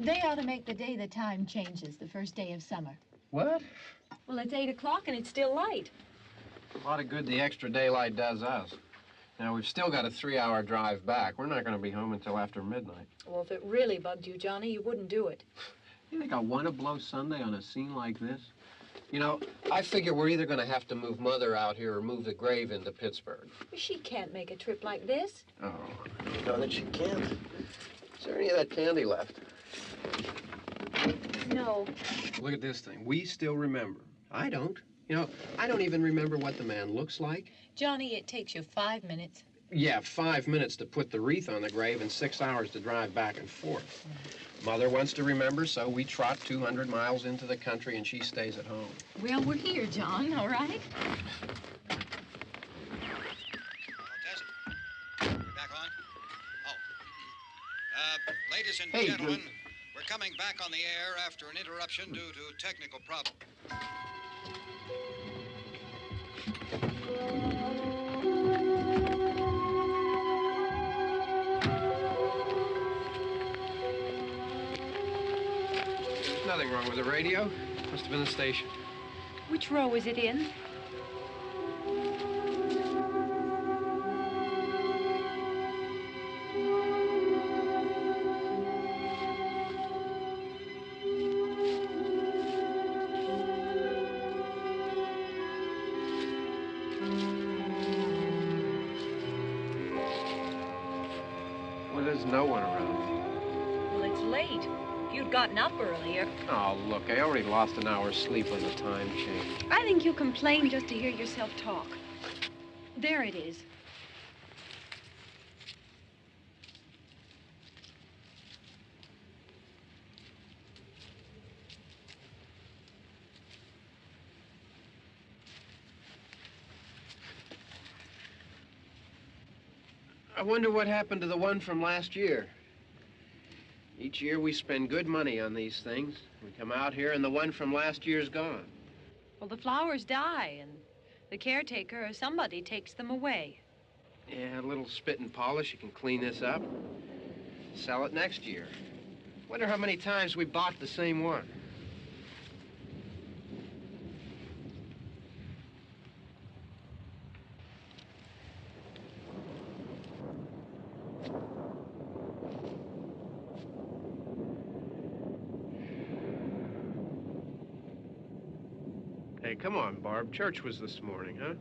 They ought to make the day the time changes, the first day of summer. What? Well, it's 8 o'clock and it's still light. A lot of good the extra daylight does us. Now, we've still got a 3-hour drive back. We're not going to be home until after midnight. Well, if it really bugged you, Johnny, you wouldn't do it. You think I want to blow Sunday on a scene like this? You know, I figure we're either going to have to move Mother out here or move the grave into Pittsburgh. She can't make a trip like this. Oh, you know that she can't. Is there any of that candy left? No. Look at this thing. We still remember. I don't. You know, I don't even remember what the man looks like. Johnny, it takes you 5 minutes. Yeah, 5 minutes to put the wreath on the grave and 6 hours to drive back and forth. Mother wants to remember, so we trot 200 miles into the country and she stays at home. Well, we're here, John, all right? We're back on? Oh. Ladies and gentlemen, we're coming back on the air after an interruption due to technical problems. There's nothing wrong with the radio. Must have been the station. Which row is it in? Well, there's no one around. Well, it's late. If you'd gotten up earlier. Oh, look, I already lost an hour's sleep when the time changed. I think you complain just to hear yourself talk. There it is. I wonder what happened to the one from last year. Each year we spend good money on these things. We come out here and the one from last year's gone. Well, the flowers die, and the caretaker or somebody takes them away. Yeah, a little spit and polish. You can clean this up. Sell it next year. Wonder how many times we bought the same one. Hey, come on, Barb. Church was this morning, huh?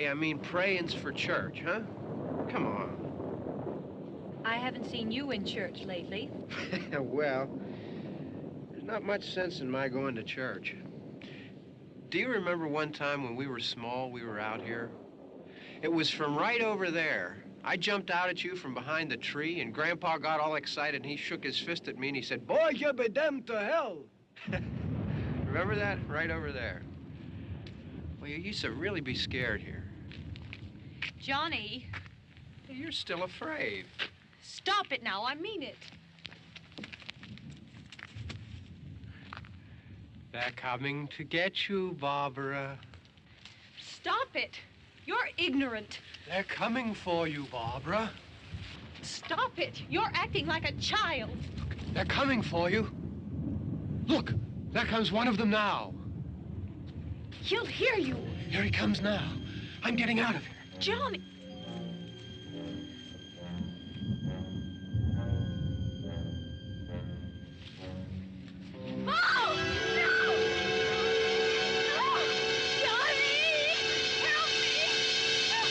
Hey, I mean praying's for church, huh? Come on. I haven't seen you in church lately. Well, there's not much sense in my going to church. Do you remember one time when we were small, we were out here? It was from right over there. I jumped out at you from behind the tree, and Grandpa got all excited, and he shook his fist at me, and he said, "Boy, you be damned to hell." Remember that? Right over there. Well, you used to really be scared here. Johnny. You're still afraid. Stop it now. I mean it. They're coming to get you, Barbara. Stop it. You're ignorant. They're coming for you, Barbara. Stop it. You're acting like a child. They're coming for you. Look, there comes one of them now. He'll hear you. Here he comes now. I'm getting out of here. Johnny. Oh! No! No! Johnny! Help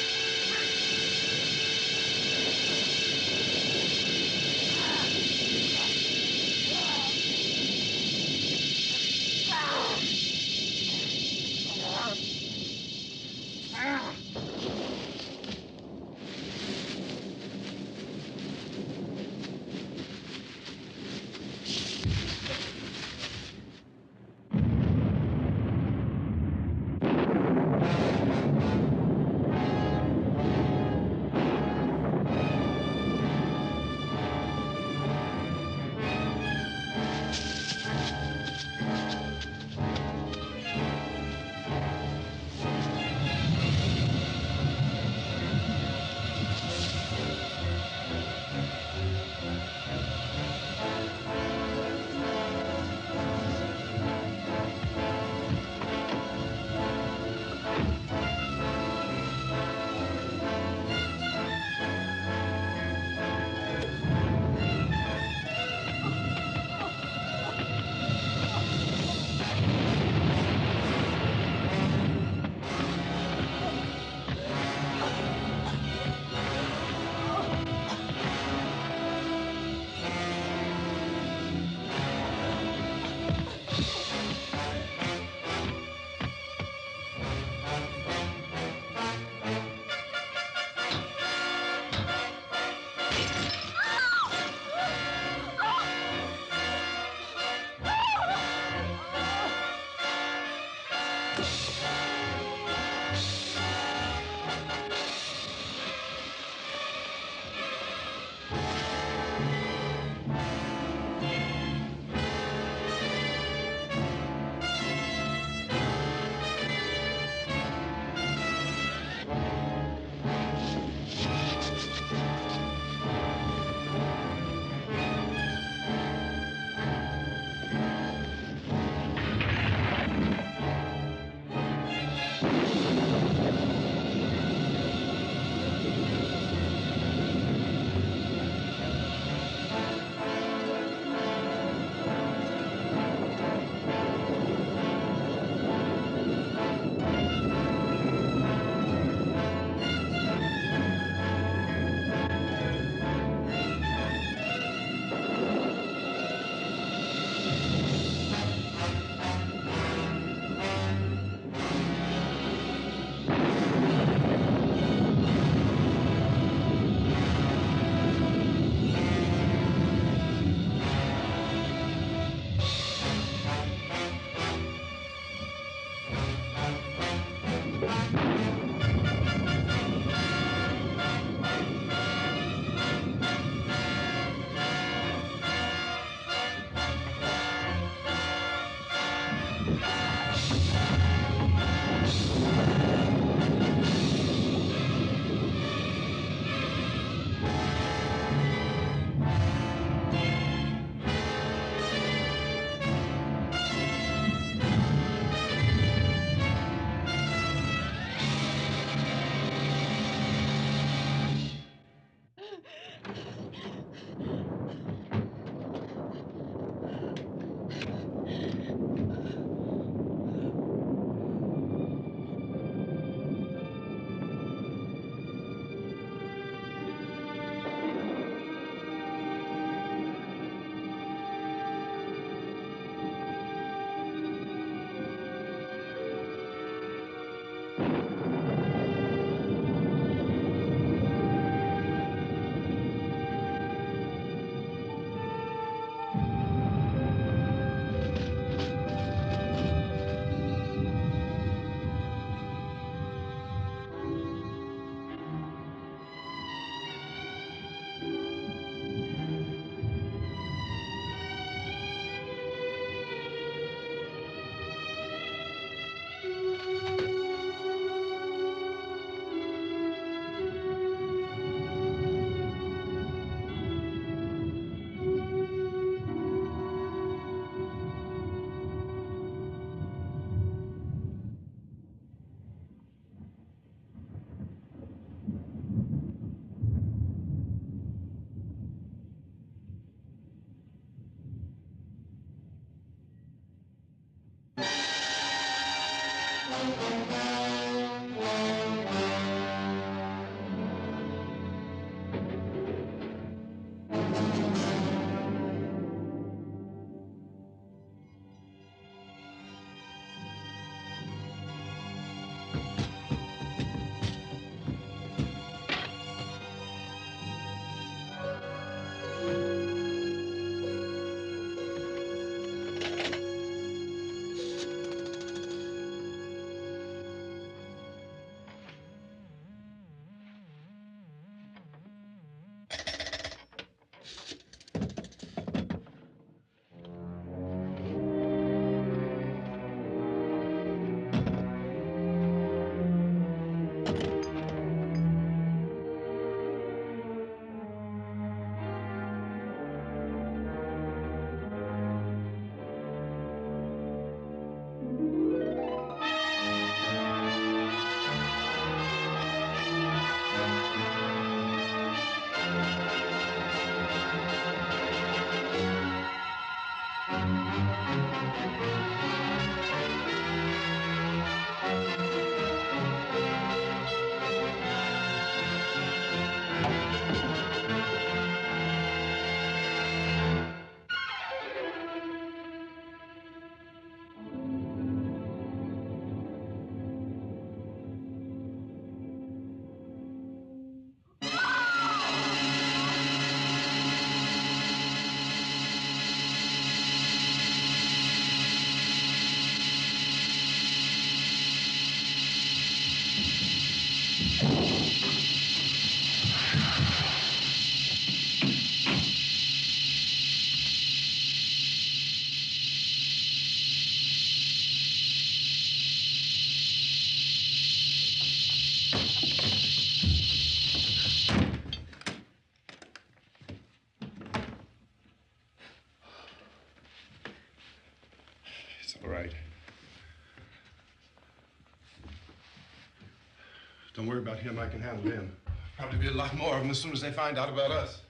Don't worry about him. I can handle him. Probably be a lot more of them as soon as they find out about us.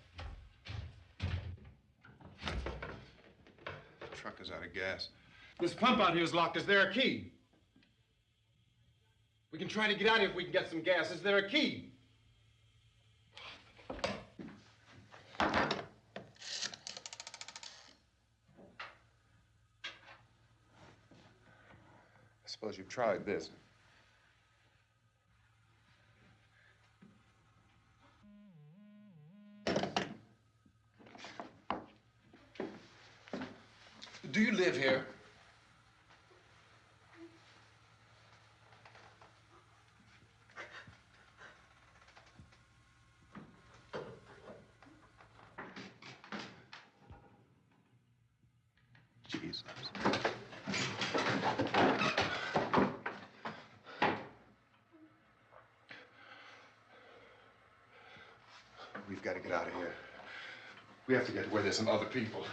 The truck is out of gas. This pump out here is locked. Is there a key? We can try to get out of here if we can get some gas. Is there a key? I suppose you've tried this. Do you live here? Jesus. We've got to get out of here. We have to get where there's some other people.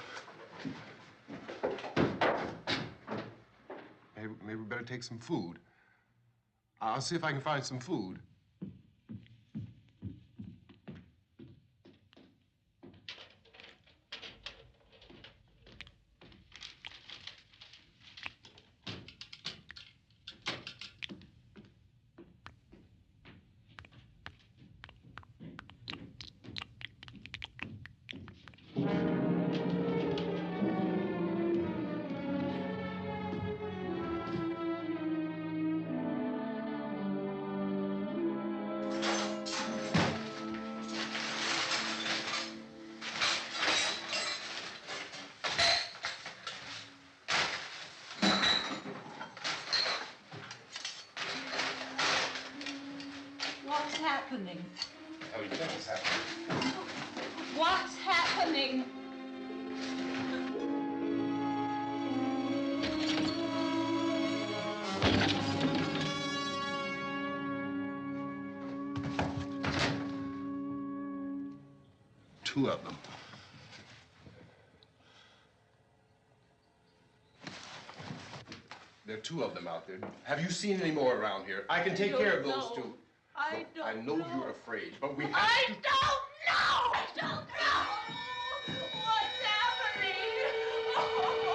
Maybe we better take some food. I'll see if I can find some food. What's happening? What the hell do you think is happening? What's happening? Two of them. There are two of them out there. Have you seen any more around here? I can take care of those two. I Look, I know you're afraid, but we have I to... don't know! I don't know! What's happening? Oh.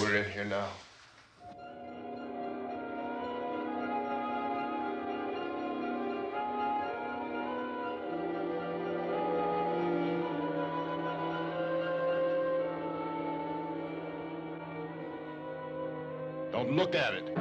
We're in here now. Don't look at it.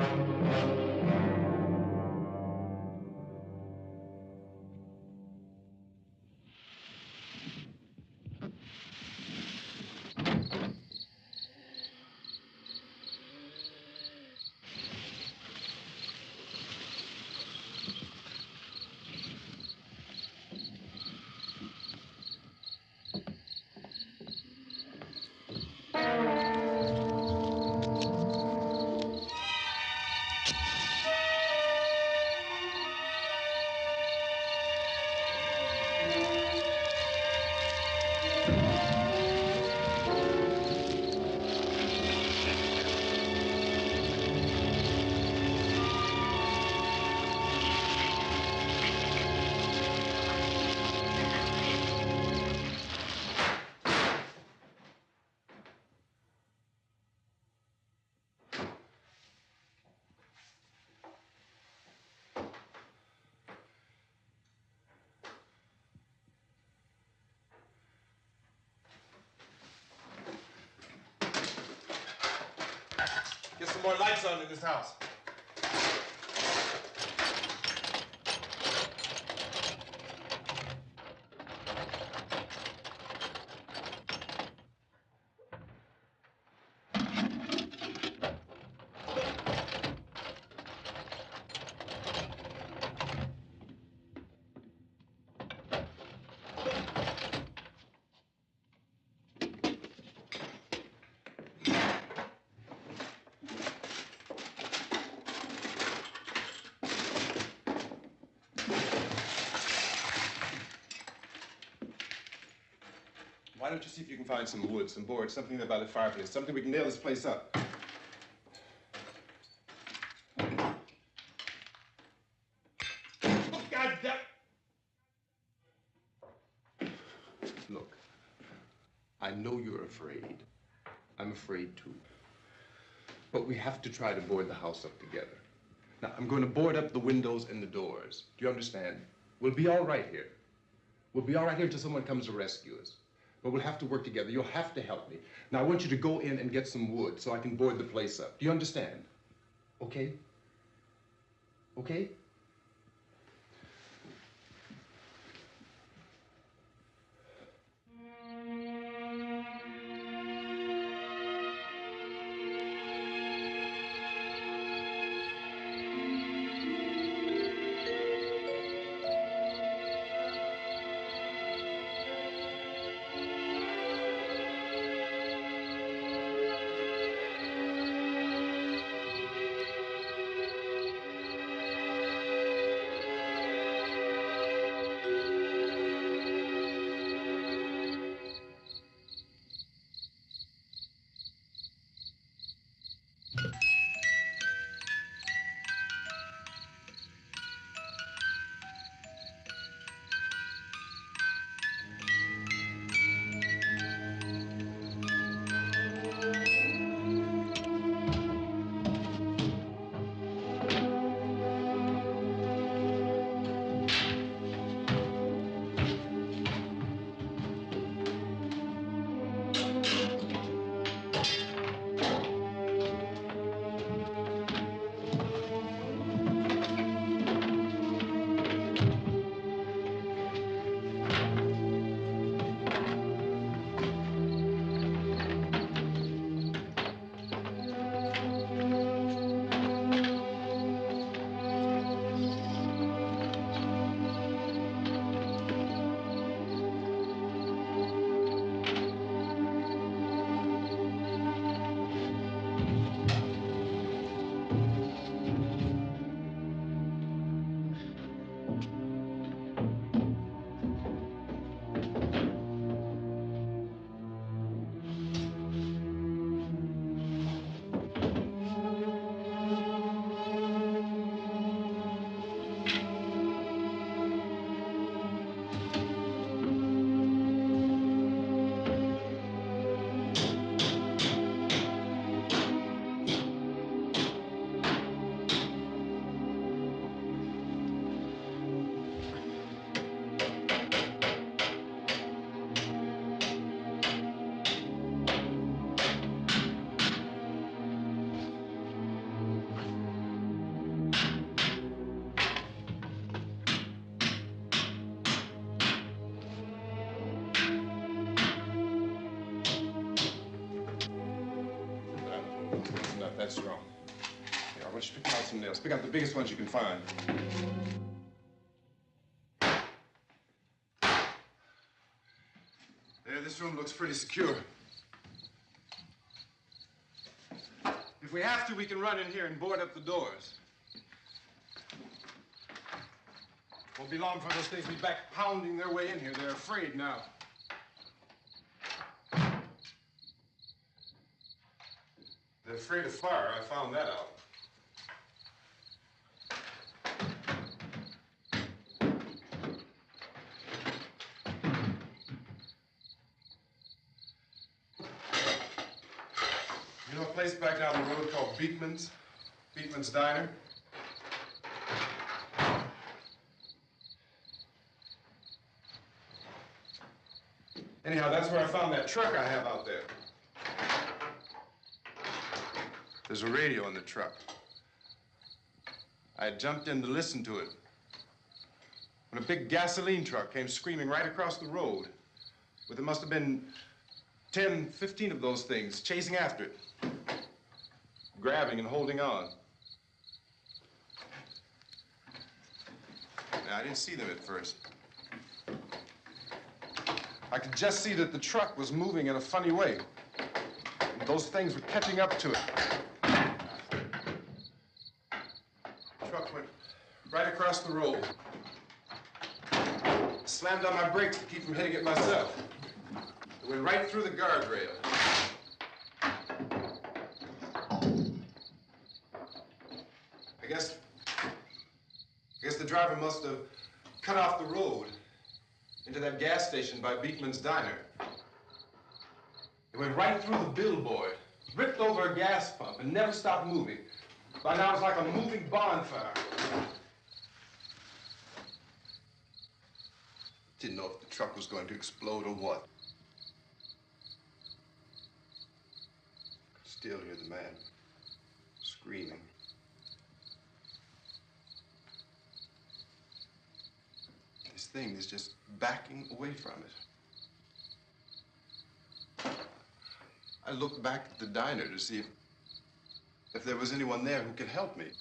Get some more lights on in this house. Why don't you see if you can find some wood, some boards, something there by the fireplace, something we can nail this place up. God damn! Look, I know you're afraid. I'm afraid too. But we have to try to board the house up together. Now, I'm going to board up the windows and the doors. Do you understand? We'll be all right here. We'll be all right here until someone comes to rescue us. But we'll have to work together. You'll have to help me. Now, I want you to go in and get some wood so I can board the place up. Do you understand? Okay? Okay? That's wrong. Here, I want you to pick out some nails. Pick out the biggest ones you can find. There, this room looks pretty secure. If we have to, we can run in here and board up the doors. Won't be long before those things be back pounding their way in here. They're afraid now. They're afraid of fire. I found that out. You know a place back down the road called Beekman's? Beekman's Diner? Anyhow, that's where I found that truck I have out there. There's a radio in the truck. I had jumped in to listen to it when a big gasoline truck came screaming right across the road with there must have been 10, 15 of those things chasing after it, grabbing and holding on. Now, I didn't see them at first. I could just see that the truck was moving in a funny way. And those things were catching up to it. The truck went right across the road. Slammed on my brakes to keep from hitting it myself. It went right through the guardrail. I guess the driver must have cut off the road into that gas station by Beekman's Diner. It went right through the billboard, ripped over a gas pump, and never stopped moving. By now, it was like a moving bonfire. Didn't know if the truck was going to explode or what. Could still hear the man screaming. This thing is just backing away from it. I looked back at the diner to see if there was anyone there who could help me. It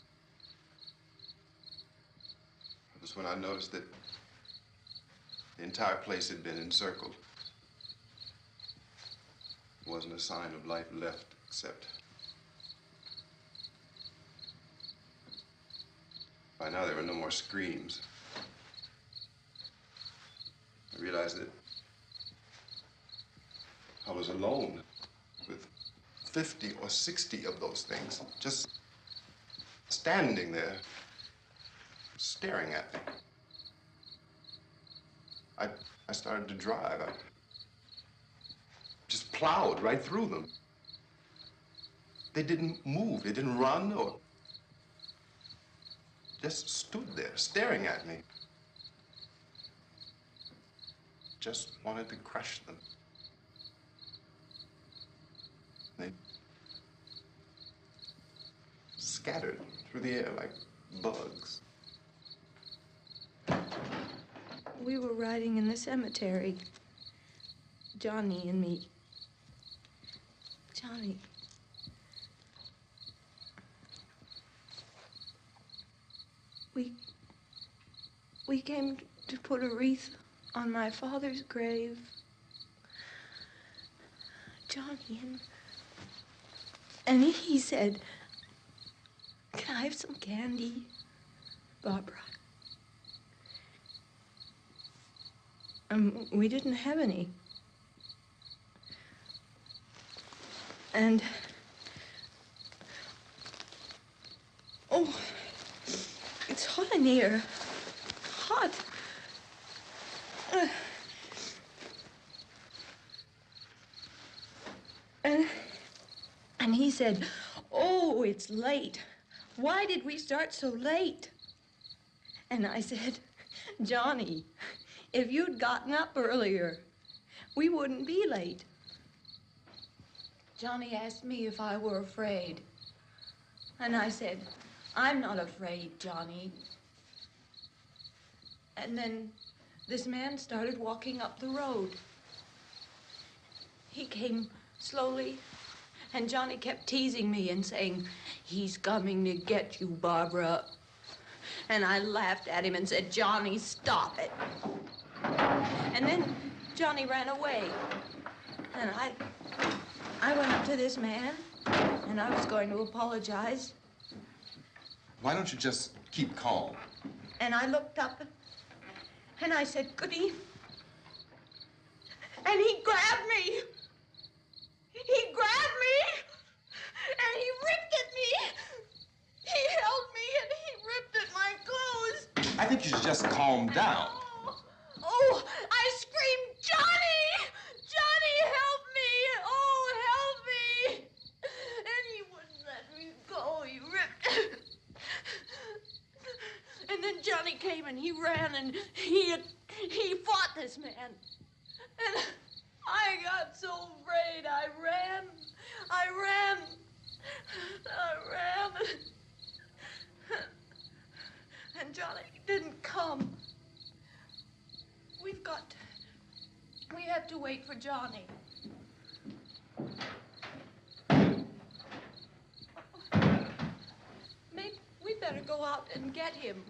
was when I noticed that the entire place had been encircled. There wasn't a sign of life left except by now there were no more screams. I realized that I was alone with 50 or 60 of those things, just standing there, staring at me. I started to drive. I just plowed right through them. They didn't move, they didn't run or just stood there, staring at me. Just wanted to crush them. They scattered through the air like bugs. We were riding in the cemetery, Johnny and me. Johnny. We came to put a wreath on my father's grave. Johnny, and he said, "Can I have some candy, Barbara?" We didn't have any. And, oh, it's hot in here. Hot. And he said, "Oh, it's late. Why did we start so late?" And I said, "Johnny, if you'd gotten up earlier, we wouldn't be late." Johnny asked me if I were afraid. And I said, "I'm not afraid, Johnny." And then this man started walking up the road. He came slowly And Johnny kept teasing me and saying, "He's coming to get you, Barbara." And I laughed at him and said, "Johnny, stop it." And then Johnny ran away. And I went up to this man, and I was going to apologize. Why don't you just keep calm? And I looked up, and I said, "Good evening." And he grabbed me. He grabbed me, and he ripped at me. He held me, and he ripped at my clothes. I think you should just calm down. Oh, I screamed, "Johnny! Johnny, help me! Oh, help me!" And he wouldn't let me go. He ripped. And then Johnny came, and he ran, and he fought this man. And I got so afraid. I ran. And Johnny didn't come. We have to wait for Johnny. Maybe we better go out and get him.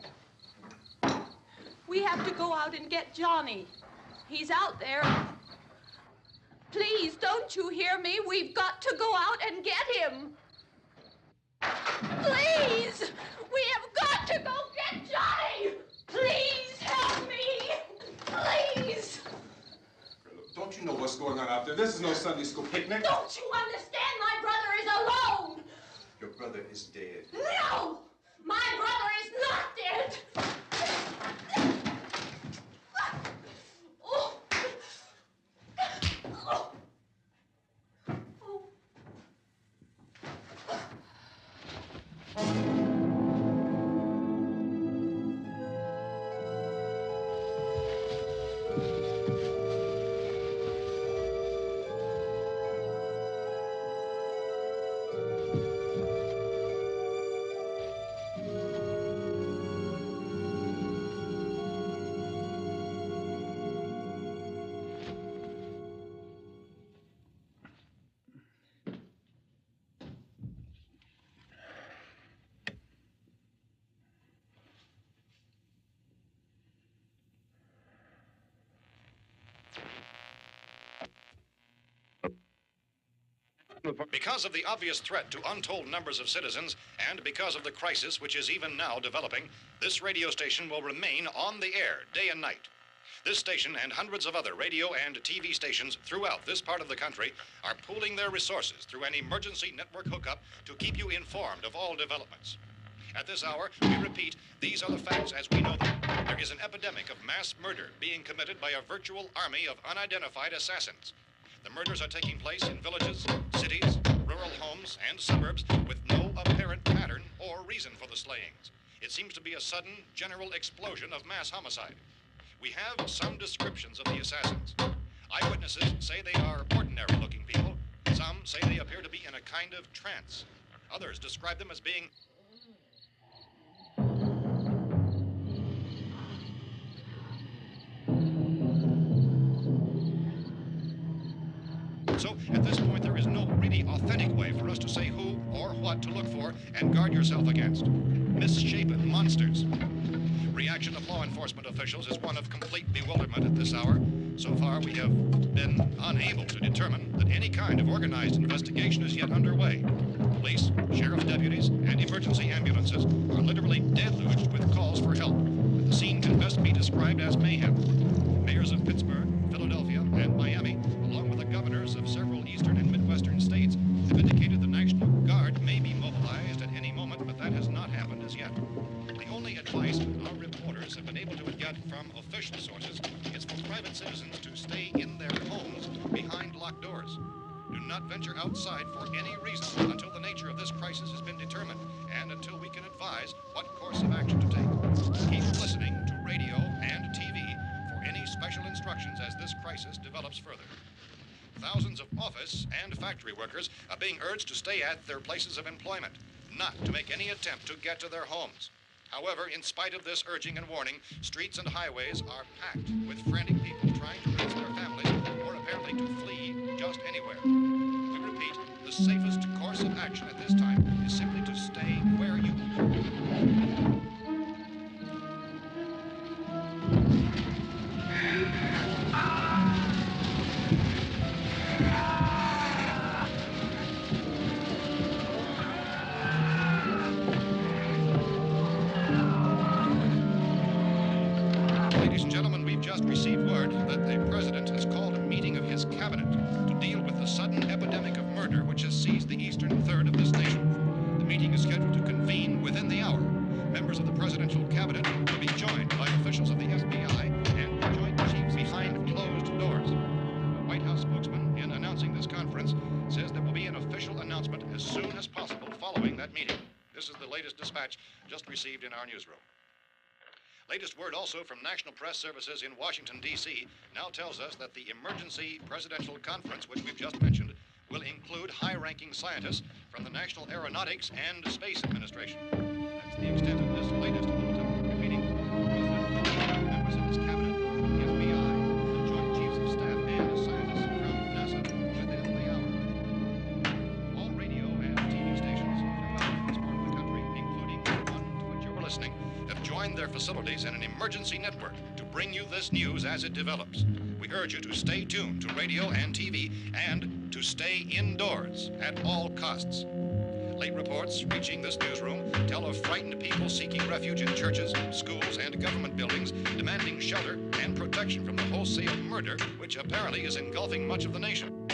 We have to go out and get Johnny. He's out there. Please, don't you hear me? We've got to go out and get him. Please! We have got to go get Johnny! Please help me! Please! Look, don't you know what's going on out there? This is no Sunday school picnic. Don't you understand? My brother is alone! Your brother is dead. No! My brother is not dead! Oh. Oh. Because of the obvious threat to untold numbers of citizens, and because of the crisis which is even now developing, this radio station will remain on the air day and night. This station and hundreds of other radio and TV stations throughout this part of the country are pooling their resources through an emergency network hookup to keep you informed of all developments. At this hour, we repeat, these are the facts as we know them. There is an epidemic of mass murder being committed by a virtual army of unidentified assassins. The murders are taking place in villages, cities, rural homes, and suburbs with no apparent pattern or reason for the slayings. It seems to be a sudden, general explosion of mass homicide. We have some descriptions of the assassins. Eyewitnesses say they are ordinary-looking people. Some say they appear to be in a kind of trance. Others describe them as being So, at this point, there is no really authentic way for us to say who or what to look for and guard yourself against. Misshapen monsters. Reaction of law enforcement officials is one of complete bewilderment at this hour. So far, we have been unable to determine that any kind of organized investigation is yet underway. Police, sheriff's deputies, and emergency ambulances are literally deluged with calls for help. The scene can best be described as mayhem. Mayors of Pittsburgh, Philadelphia, and Miami, along with the governors of several eastern and midwestern states, have indicated the National Guard may be mobilized at any moment, but that has not happened as yet. The only advice our reporters have been able to get from official sources is for private citizens to stay in their homes behind locked doors. Do not venture outside for any reason until the nature of this crisis has been determined and until we can advise what course of action to take. Keep listening to radio and TV for any special instructions as this crisis develops further. Thousands of office and factory workers are being urged to stay at their places of employment, not to make any attempt to get to their homes. However, in spite of this urging and warning, streets and highways are packed with frantic people trying to reach their families or apparently to flee just anywhere. We repeat, the the safest course of action at this time is simply to stay where you Ladies and gentlemen, we've just received word that the President has called a meeting of his cabinet to deal with the sudden epidemic of murder which has seized the eastern third of this nation. The meeting is scheduled to convene within the hour. Members of the presidential cabinet will be joined by officials of the FBI and the Joint Chiefs behind closed doors. The White House spokesman, in announcing this conference, says there will be an official announcement as soon as possible following that meeting. This is the latest dispatch just received in our newsroom. Latest word also from National Press Services in Washington, D.C. now tells us that the emergency presidential conference, which we've just mentioned, will include high-ranking scientists from the National Aeronautics and Space Administration. That's the extent of this latest bulletin. Repeating, the President, members of his cabinet, the FBI, the Joint Chiefs of Staff, and scientists from NASA within the hour. All radio and TV stations throughout this part of the country, including the one to which you're listening, have joined their facilities in an emergency network to bring you this news as it develops. We urge you to stay tuned to radio and TV and to stay indoors at all costs. Late reports reaching this newsroom tell of frightened people seeking refuge in churches, schools, and government buildings, demanding shelter and protection from the wholesale murder which apparently is engulfing much of the nation.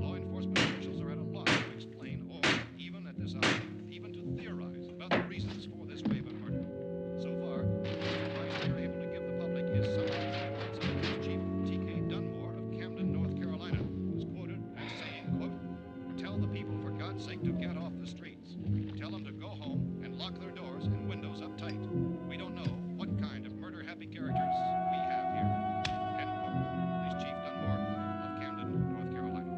Law enforcement officials are at a loss to explain or, even at this hour, even to theorize about the reasons for this wave of murder. So far, the advice they are able to give the public is something like Chief T.K. Dunmore of Camden, North Carolina, who's quoted as saying, quote, "Tell the people for God's sake to get off the streets. Tell them to go home and lock their doors and windows up tight. We don't know what kind of murder-happy characters we have here." End quote. This Chief Dunmore of Camden, North Carolina.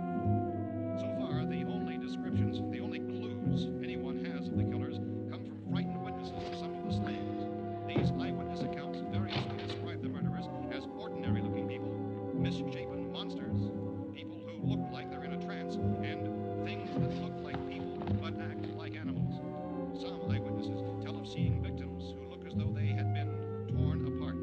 So far, the only descriptions, the only clues anyone has of the killers come from frightened witnesses of some of the slayings. These eyewitness accounts variously describe the murderers as ordinary-looking people, misshapen monsters, people who look like they're in a trance, and things that look like people but act like animals. Some eyewitnesses tell of seeing victims who look as though they had been torn apart.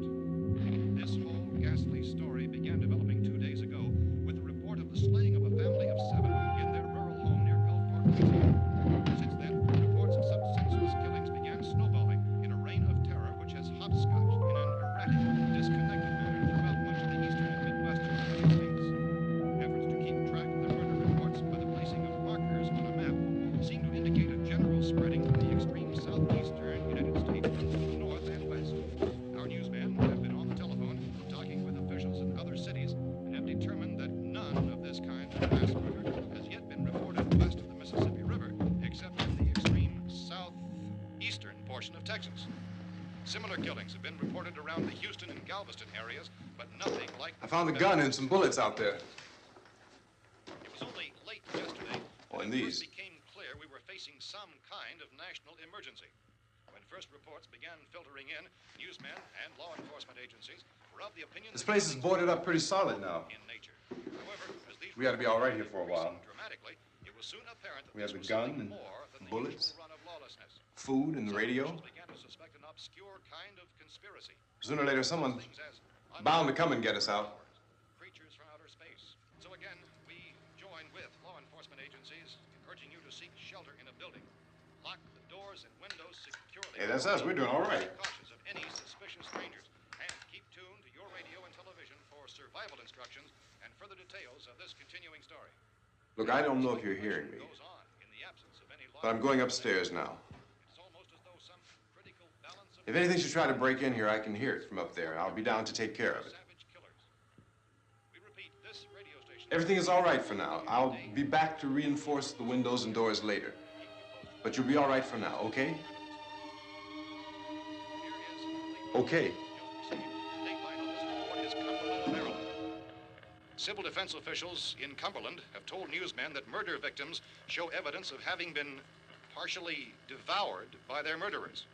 This whole ghastly story began developing 2 days ago with the report of the slaying of a family of 7 in their rural home near Gulfport, Louisiana. Since then, reports of such senseless killings began snowballing in a reign of terror which has hopscotched in an erratic, disconnected manner throughout much of the eastern and midwestern United States. Efforts to keep track of the murder reports by the placing of markers on a map seem to indicate a general spreading from the extreme southeastern United States to the north and west. Our newsmen have been on the telephone talking with officials in other cities and have determined that none of this kind of mass murder has yet been reported west of the Mississippi River, except in the extreme southeastern portion of Texas. Similar killings have been reported around the Houston and Galveston areas, but nothing like... I found a gun and some bullets out there. It was only late yesterday Oh, and that it these. first became clear we were facing some kind of national emergency. When first reports began filtering in, newsmen and law enforcement agencies were of the opinion This that place is killings boarded were up pretty solid now. in nature. However, as these We ought to be all right here for a while. increasing dramatically, it was soon apparent that We have this the was gun something and more than the bullets. usual run of lawlessness. Food and the Some radio. officials began to suspect an obscure kind of conspiracy. Sooner or later, someone's Things as bound to come and get us out. creatures from outer space. So again, we join with law enforcement agencies urging you to seek shelter in a building. Lock the doors and windows securely. Hey, that's us. We're doing all right. Be cautious of any suspicious strangers and keep tuned to your radio and television for survival instructions and further details of this continuing story. Look, I don't know if you're hearing me, Goes on in the absence of any law. but I'm going upstairs now. It's almost as though some critical balance of If anything should try to break in here, I can hear it from up there. I'll be down to take care of it. savage killers. We repeat, this radio station. Everything is all right for now. I'll be back to reinforce the windows and doors later. But you'll be all right for now, okay? Okay. Civil defense officials in Cumberland have told newsmen that murder victims show evidence of having been partially devoured by their murderers.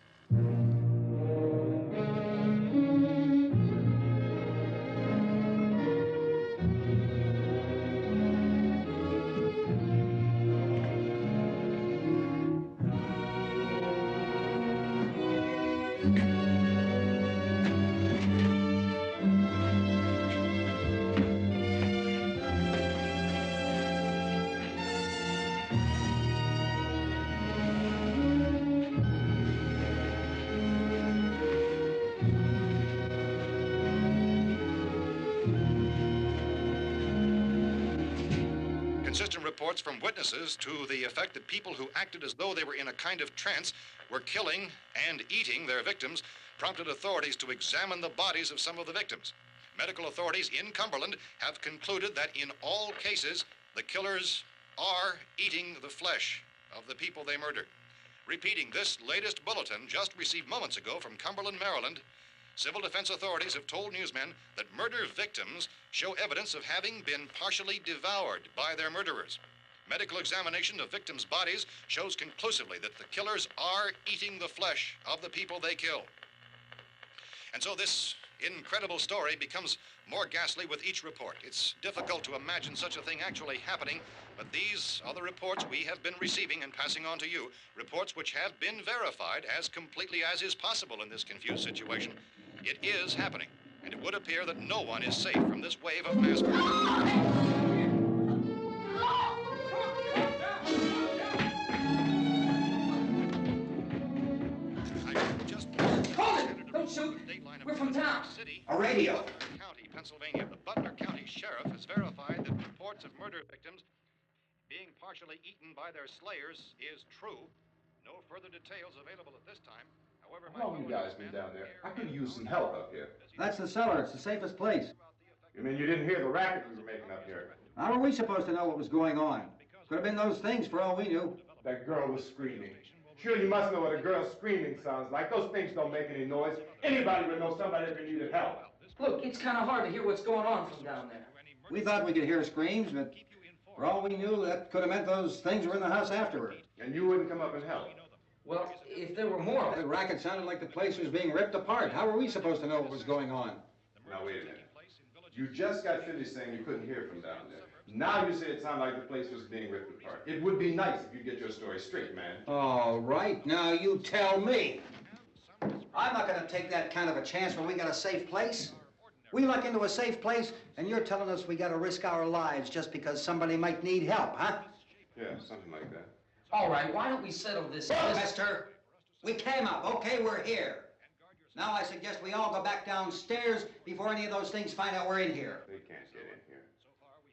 Consistent reports from witnesses to the effect that people who acted as though they were in a kind of trance were killing and eating their victims prompted authorities to examine the bodies of some of the victims. Medical authorities in Cumberland have concluded that in all cases, the killers are eating the flesh of the people they murdered. Repeating this latest bulletin just received moments ago from Cumberland, Maryland, civil defense authorities have told newsmen that murder victims show evidence of having been partially devoured by their murderers. Medical examination of victims' bodies shows conclusively that the killers are eating the flesh of the people they kill. And so this incredible story becomes more ghastly with each report. It's difficult to imagine such a thing actually happening, but these are the reports we have been receiving and passing on to you, reports which have been verified as completely as is possible in this confused situation. It is happening, and it would appear that no one is safe from this wave of mass murder. Don't shoot. We're from town. A radio. County, Pennsylvania. The Butler County Sheriff has verified that reports of murder victims being partially eaten by their slayers is true. No further details available at this time. However, how long you guys been down there? I could use some help up here. That's the cellar. It's the safest place. You mean you didn't hear the racket we were making up here? How were we supposed to know what was going on? Could have been those things for all we knew. That girl was screaming. Sure, you must know what a girl screaming sounds like. Those things don't make any noise. Anybody would know somebody ever needed help. Look, it's kind of hard to hear what's going on from down there. We thought we could hear screams, but for all we knew, that could have meant those things were in the house afterward. And you wouldn't come up and help? Well, if there were more of The them. racket sounded like the place was being ripped apart. How were we supposed to know what was going on? Now, wait a minute. You just got finished saying you couldn't hear from down there. Now you say it sounded like the place was being ripped apart. It would be nice if you get your story straight, man. All right, now you tell me. I'm not going to take that kind of a chance when we got a safe place. We luck into a safe place, and you're telling us we got to risk our lives just because somebody might need help, huh? Yeah, something like that. All right, why don't we settle this? Look, mister, we came up. Okay, we're here. Now I suggest we all go back downstairs before any of those things find out we're in here. They can't get in here.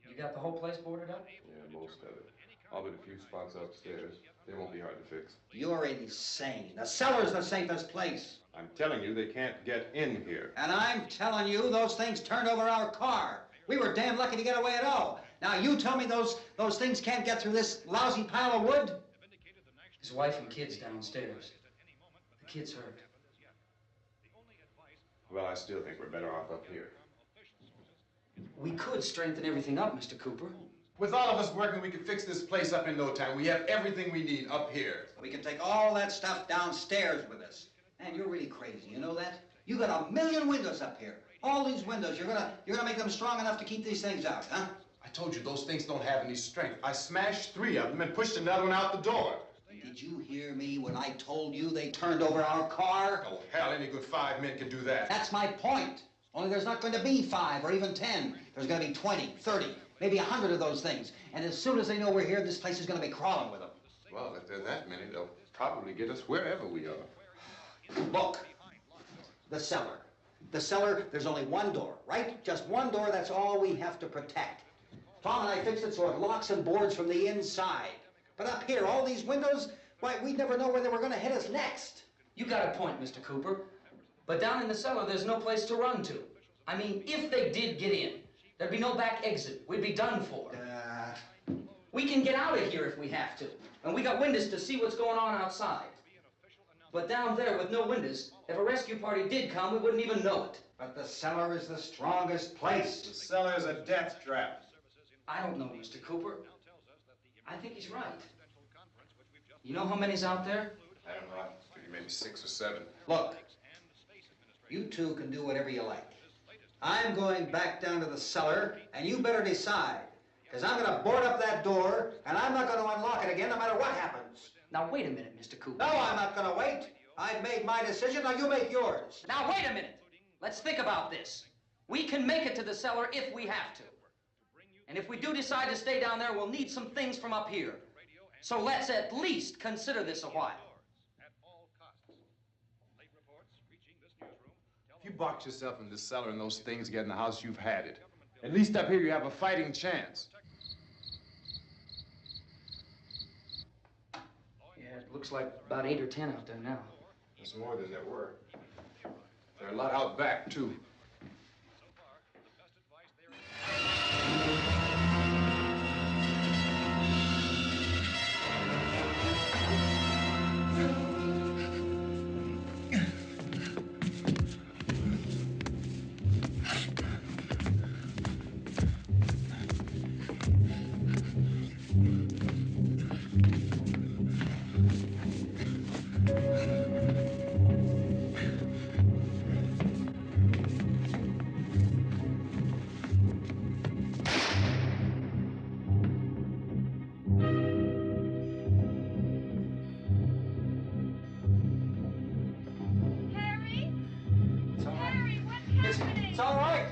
You got the whole place boarded up? Yeah, most of it. All but a few spots upstairs. They won't be hard to fix. You're insane. The cellar's the safest place. I'm telling you, they can't get in here. And I'm telling you, those things turned over our car. We were damn lucky to get away at all. Now you tell me those things can't get through this lousy pile of wood? His wife and kids downstairs. The kid's hurt. Well, I still think we're better off up here. We could strengthen everything up, Mr. Cooper. With all of us working, we could fix this place up in no time. We have everything we need up here. We can take all that stuff downstairs with us. Man, you're really crazy, you know that? You got 1,000,000 windows up here. All these windows, you're gonna make them strong enough to keep these things out, huh? I told you those things don't have any strength. I smashed 3 of them and pushed another one out the door. Did you hear me when I told you they turned over our car? Oh, hell, any good 5 men can do that. That's my point. Only there's not going to be 5 or even 10. There's going to be 20, 30, maybe 100 of those things. And as soon as they know we're here, this place is going to be crawling with them. Well, if there are that many, they'll probably get us wherever we are. Look, the cellar. The cellar, there's only one door, right? Just one door, that's all we have to protect. Tom and I fixed it so it locks and boards from the inside. But up here, all these windows, why, we'd never know where they were going to hit us next. You got a point, Mr. Cooper. But down in the cellar, there's no place to run to. I mean, if they did get in, there'd be no back exit. We'd be done for. We can get out of here if we have to. And we got windows to see what's going on outside. But down there with no windows, if a rescue party did come, we wouldn't even know it. But the cellar is the strongest place. The cellar is a death trap. I don't know, Mr. Cooper. I think he's right. You know how many's out there? I don't know. Maybe 6 or 7. Look, you two can do whatever you like. I'm going back down to the cellar, and you better decide. Because I'm going to board up that door, and I'm not going to unlock it again no matter what happens. Now, wait a minute, Mr. Cooper. No, I'm not going to wait. I've made my decision, now you make yours. Now, wait a minute. Let's think about this. We can make it to the cellar if we have to. And if we do decide to stay down there, we'll need some things from up here. So let's at least consider this a while. If you box yourself in this cellar and those things get in the house, you've had it. At least up here you have a fighting chance. Looks like about 8 or 10 out there now. There's more than there were. There are a lot out back, too. It's all right.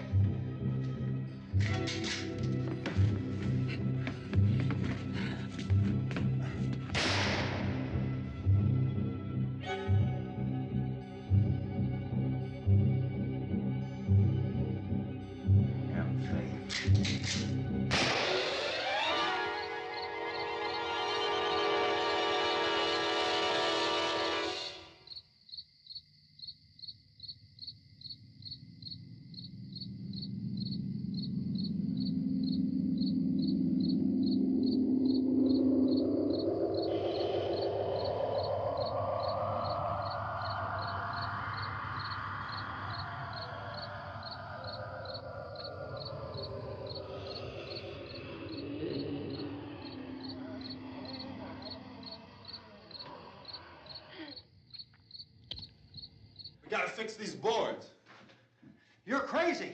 We gotta fix these boards. You're crazy.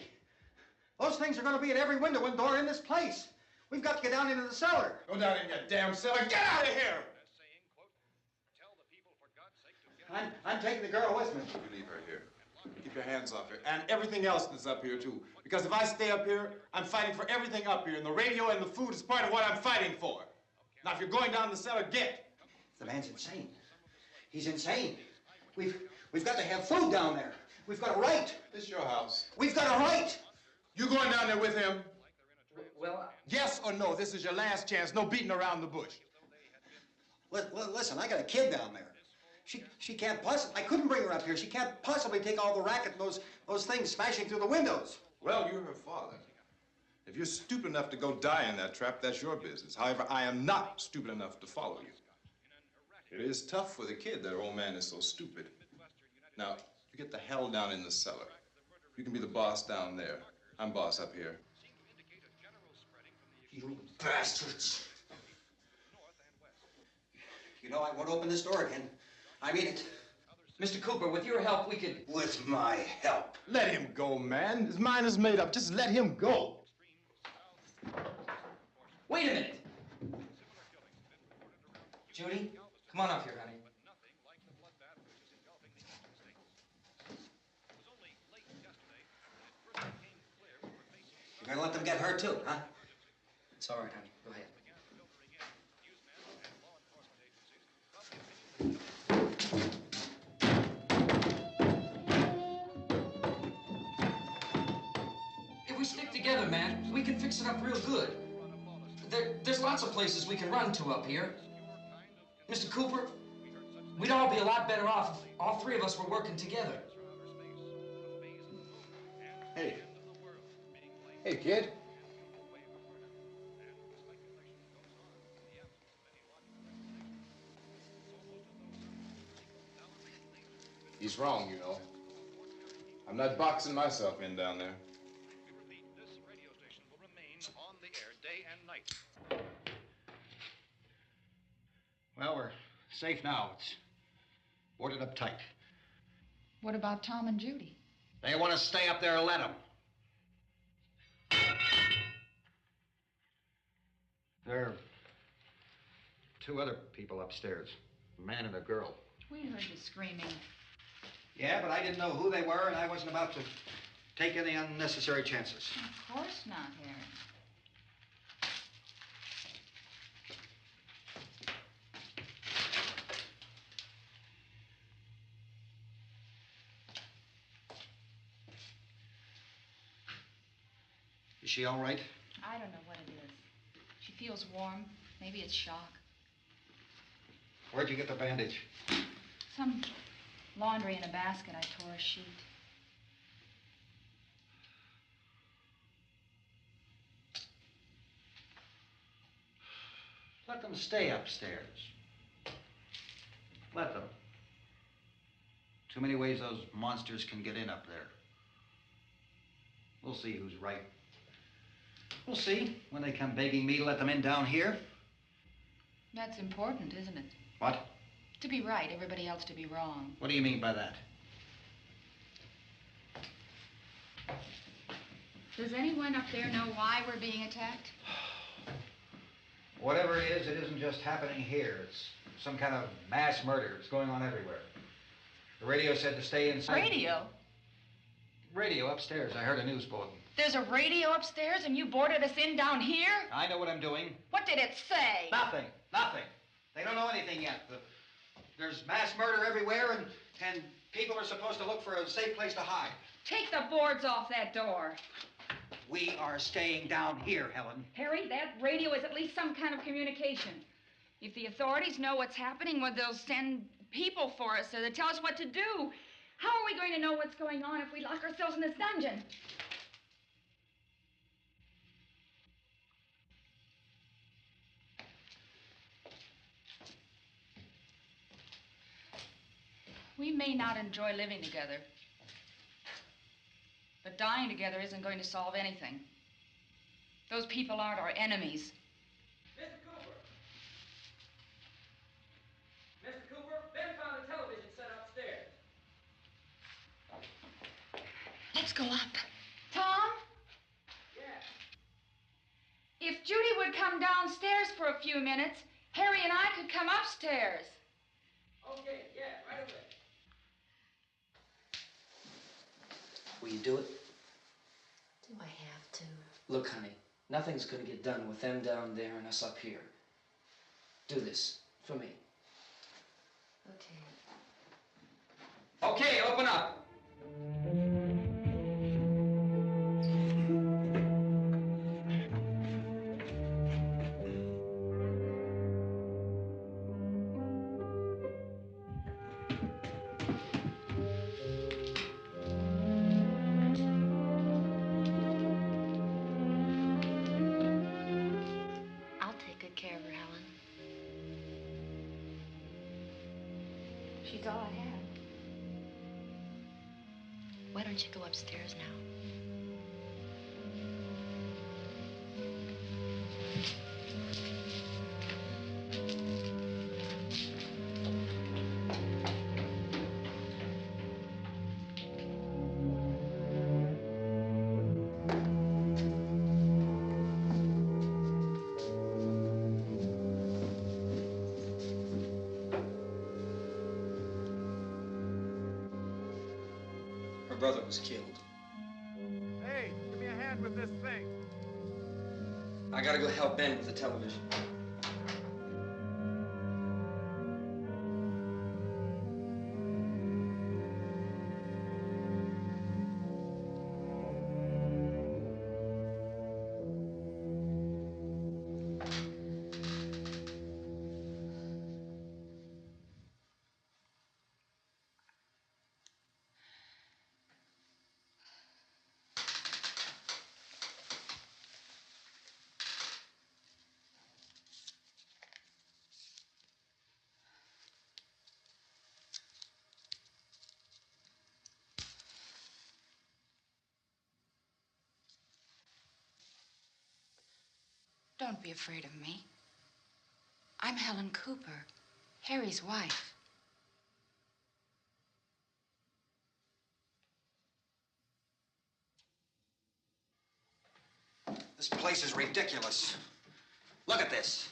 Those things are going to be at every window and door in this place. We've got to get down into the cellar. Go down in your damn cellar. Get out of here! I'm taking the girl with me. You leave her here. Keep your hands off her. And everything else that's up here, too. Because if I stay up here, I'm fighting for everything up here. And the radio and the food is part of what I'm fighting for. Now, if you're going down the cellar, get. The man's insane. He's insane. We've got to have food down there. We've got a right. This is your house. We've got a right. You going down there with him? Well, Yes or no? This is your last chance. No beating around the bush. Listen, I got a kid down there. She can't possibly, I couldn't bring her up here. She can't possibly take all the racket and those things smashing through the windows. Well, you're her father. If you're stupid enough to go die in that trap, that's your business. However, I am not stupid enough to follow you. It is tough for the kid that old man is so stupid. Now, you get the hell down in the cellar. You can be the boss down there. I'm boss up here. You bastards. You know, I won't open this door again. I mean it. Mr. Cooper, with your help, we could... With my help. Let him go, man. His mind is made up. Just let him go. Wait a minute. Judy, come on up here, honey. You're gonna let them get hurt too, huh? It's all right, honey. Go ahead. If we stick together, man, we can fix it up real good. There's lots of places we can run to up here. Mr. Cooper, we'd all be a lot better off if all three of us were working together. Hey. Hey, kid. He's wrong, you know. I'm not boxing myself in down there. This radio station will remain on the air day and night. Well, we're safe now. It's boarded up tight. What about Tom and Judy? They want to stay up there, let them. There are two other people upstairs, a man and a girl. We heard you screaming. Yeah, but I didn't know who they were, and I wasn't about to take any unnecessary chances. Of course not, Harry. Is she all right? I don't know what it is. She feels warm. Maybe it's shock. Where'd you get the bandage? Some laundry in a basket. I tore a sheet. Let them stay upstairs. Let them. Too many ways those monsters can get in up there. We'll see who's right. We'll see when they come begging me to let them in down here. That's important, isn't it? What? To be right, everybody else to be wrong. What do you mean by that? Does anyone up there know why we're being attacked? Whatever it isn't just happening here. It's some kind of mass murder. It's going on everywhere. The radio said to stay inside. Radio? Radio upstairs. I heard a news bulletin. There's a radio upstairs and you boarded us in down here? I know what I'm doing. What did it say? Nothing. Nothing. They don't know anything yet. There's mass murder everywhere, and people are supposed to look for a safe place to hide. Take the boards off that door. We are staying down here, Helen. Harry, that radio is at least some kind of communication. If the authorities know what's happening, well, they'll send people for us, so they'll tell us what to do. How are we going to know what's going on if we lock ourselves in this dungeon? We may not enjoy living together, but dying together isn't going to solve anything. Those people aren't our enemies. Mr. Cooper! Mr. Cooper, Ben found a television set upstairs. Let's go up. Tom? Yeah. If Judy would come downstairs for a few minutes, Harry and I could come upstairs. Okay, yeah, right away. Will you do it? Do I have to? Look, honey, nothing's gonna get done with them down there and us up here. Do this for me. Okay. Okay, open up. I'll take good care of her, Helen. She's all I have. Why don't you go upstairs now? Her brother was killed. Hey, give me a hand with this thing. I gotta go help Ben with the television. Don't be afraid of me. I'm Helen Cooper, Harry's wife. This place is ridiculous. Look at this.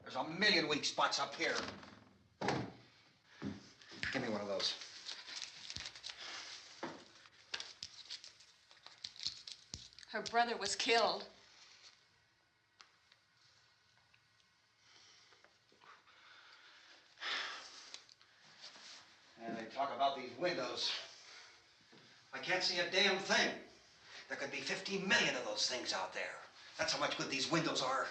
There's a million weak spots up here. Give me one of those. Her brother was killed. And they talk about these windows. I can't see a damn thing. There could be 15 million of those things out there. That's how much good these windows are.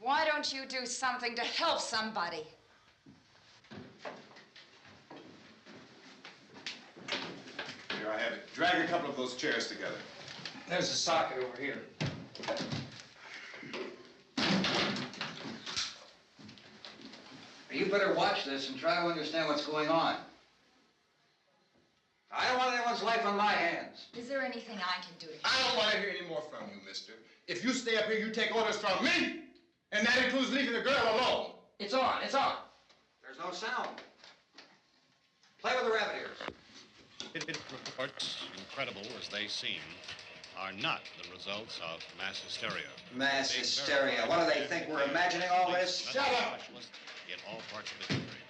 Why don't you do something to help somebody? Here, I have it. Drag a couple of those chairs together. There's a socket over here. You better watch this and try to understand what's going on. I don't want anyone's life on my hands. Is there anything I can do to help? I don't want to hear any more from you, mister. If you stay up here, you take orders from me. And that includes leaving the girl alone. It's on, it's on. There's no sound. Play with the rabbit ears. Reports, incredible as they seem, are not the results of mass hysteria. Mass hysteria. What do they think? We're imagining all this? Shut up! In all parts of the country.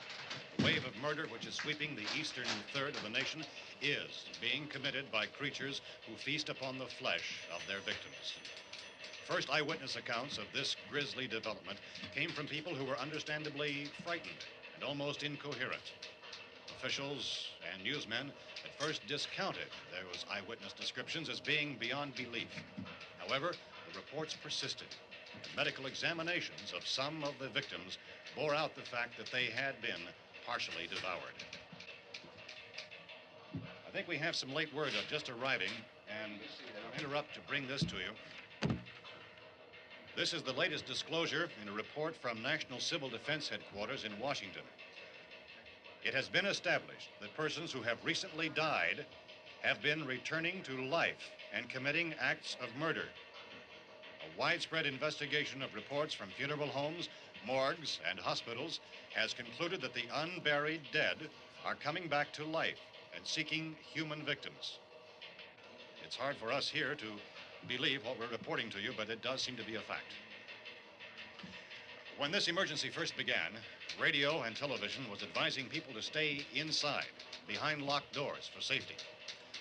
The wave of murder which is sweeping the eastern third of the nation is being committed by creatures who feast upon the flesh of their victims. First eyewitness accounts of this grisly development came from people who were understandably frightened and almost incoherent. Officials and newsmen at first discounted those eyewitness descriptions as being beyond belief. However, the reports persisted. And medical examinations of some of the victims bore out the fact that they had been partially devoured. I think we have some late word of just arriving, and I'll interrupt to bring this to you. This is the latest disclosure in a report from National Civil Defense Headquarters in Washington. It has been established that persons who have recently died have been returning to life and committing acts of murder. A widespread investigation of reports from funeral homes, morgues, and hospitals has concluded that the unburied dead are coming back to life and seeking human victims. It's hard for us here to believe what we're reporting to you, but it does seem to be a fact. When this emergency first began, radio and television was advising people to stay inside, behind locked doors for safety.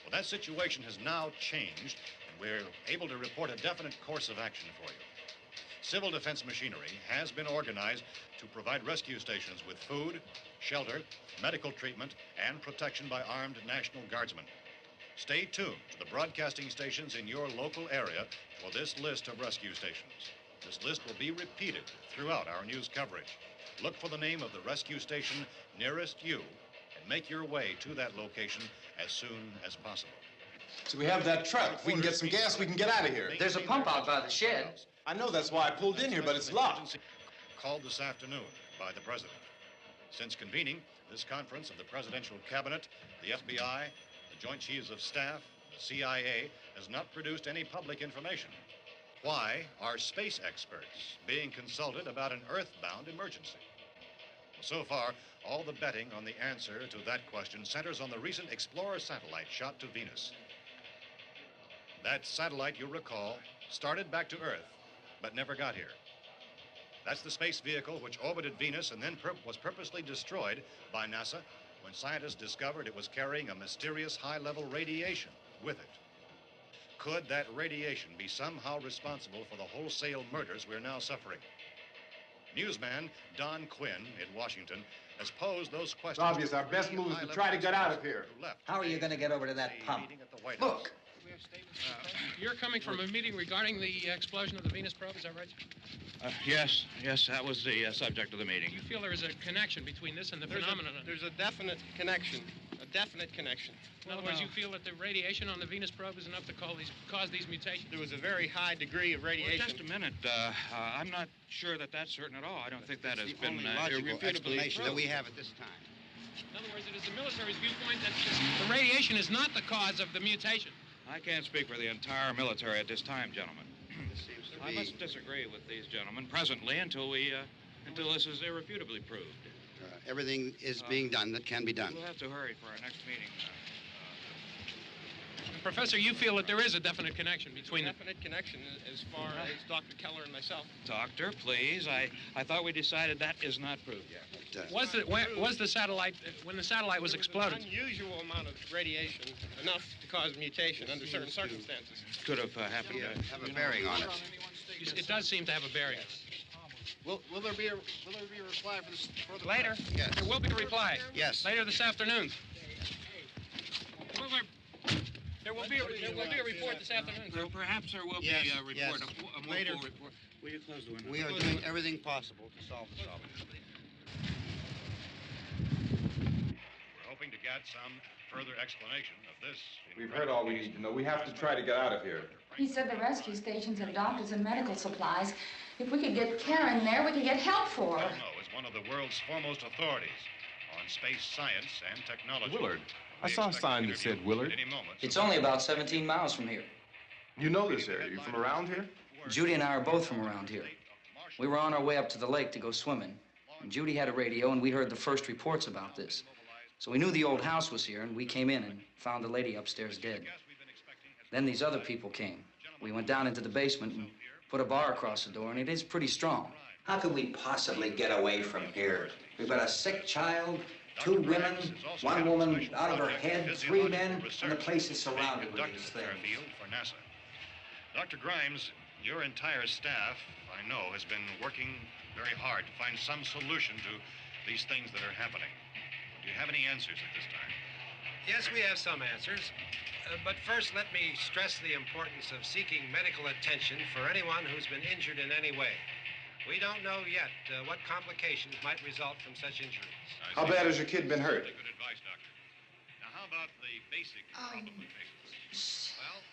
Well, that situation has now changed, and we're able to report a definite course of action for you. Civil defense machinery has been organized to provide rescue stations with food, shelter, medical treatment, and protection by armed National Guardsmen. Stay tuned to the broadcasting stations in your local area for this list of rescue stations. This list will be repeated throughout our news coverage. Look for the name of the rescue station nearest you and make your way to that location as soon as possible. So we have that truck. If we can get some gas, we can get out of here. There's a pump out by the shed. I know, that's why I pulled in here, but it's locked. Called this afternoon by the president. Since convening this conference of the presidential cabinet, the FBI, the Joint Chiefs of Staff, the CIA has not produced any public information. Why are space experts being consulted about an earthbound emergency? So far, all the betting on the answer to that question centers on the recent Explorer satellite shot to Venus. That satellite, you'll recall, started back to Earth, but never got here. That's the space vehicle which orbited Venus and then was purposely destroyed by NASA when scientists discovered it was carrying a mysterious high-level radiation with it. Could that radiation be somehow responsible for the wholesale murders we're now suffering? Newsman Don Quinn in Washington has posed those questions. It's obvious our best move is to try to get out of here. How are you going to get over to that pump? Look! You're coming from a meeting regarding the explosion of the Venus probe, is that right? Yes, that was the subject of the meeting. You feel there is a connection between this and the phenomenon? There's a definite connection. In other words, you feel that the radiation on the Venus probe is enough to cause these mutations? There was a very high degree of radiation. Well, just a minute. I'm not sure that that's certain at all. I don't think that has been logical explanation that we proved. have at this time. In other words, it is the military's viewpoint that the radiation is not the cause of the mutation. I can't speak for the entire military at this time, gentlemen. I must disagree with these gentlemen presently until this is irrefutably proved. Everything is being done that can be done. We'll have to hurry for our next meeting. Professor, you feel that there is a definite connection between them? Definite connection as far as Dr. Keller and myself. Doctor, please. I thought we decided that is not proved yet. Was the satellite, when the satellite was exploded? An unusual amount of radiation, enough to cause mutation under certain circumstances. Could have happened. Have a bearing on it. It does seem to have a bearing. Will there be a reply for this? Later? Yes. There will be a reply. Yes. Later this afternoon. There will be a report this afternoon. Well, perhaps there will be a report, yes. a more Later. full report. Will you close the window? We are doing everything possible to solve the problem. We're hoping to get some further explanation of this. We've heard all we need to know. We have to try to get out of here. He said the rescue stations have doctors and medical supplies. If we could get Karen there, we could get help for her. Romero is one of the world's foremost authorities on space science and technology. Willard. I saw a sign that said Willard. Any moment. It's only about 17 miles from here. You know this area. You from around here? Judy and I are both from around here. We were on our way up to the lake to go swimming. And Judy had a radio, and we heard the first reports about this. So we knew the old house was here, and we came in and found the lady upstairs dead. Then these other people came. We went down into the basement and put a bar across the door, and it is pretty strong. How could we possibly get away from here? We've got a sick child, 2 women, 1 woman out of her head, 3 men, and the place is surrounded with these things. For NASA. Dr. Grimes, your entire staff, I know, has been working very hard to find some solution to these things that are happening. Do you have any answers at this time? Yes, we have some answers. But first, let me stress the importance of seeking medical attention for anyone who's been injured in any way. We don't know yet what complications might result from such injuries. How bad has your kid been hurt? Good advice, Doctor. Now, how about the basic problem with patients? Well,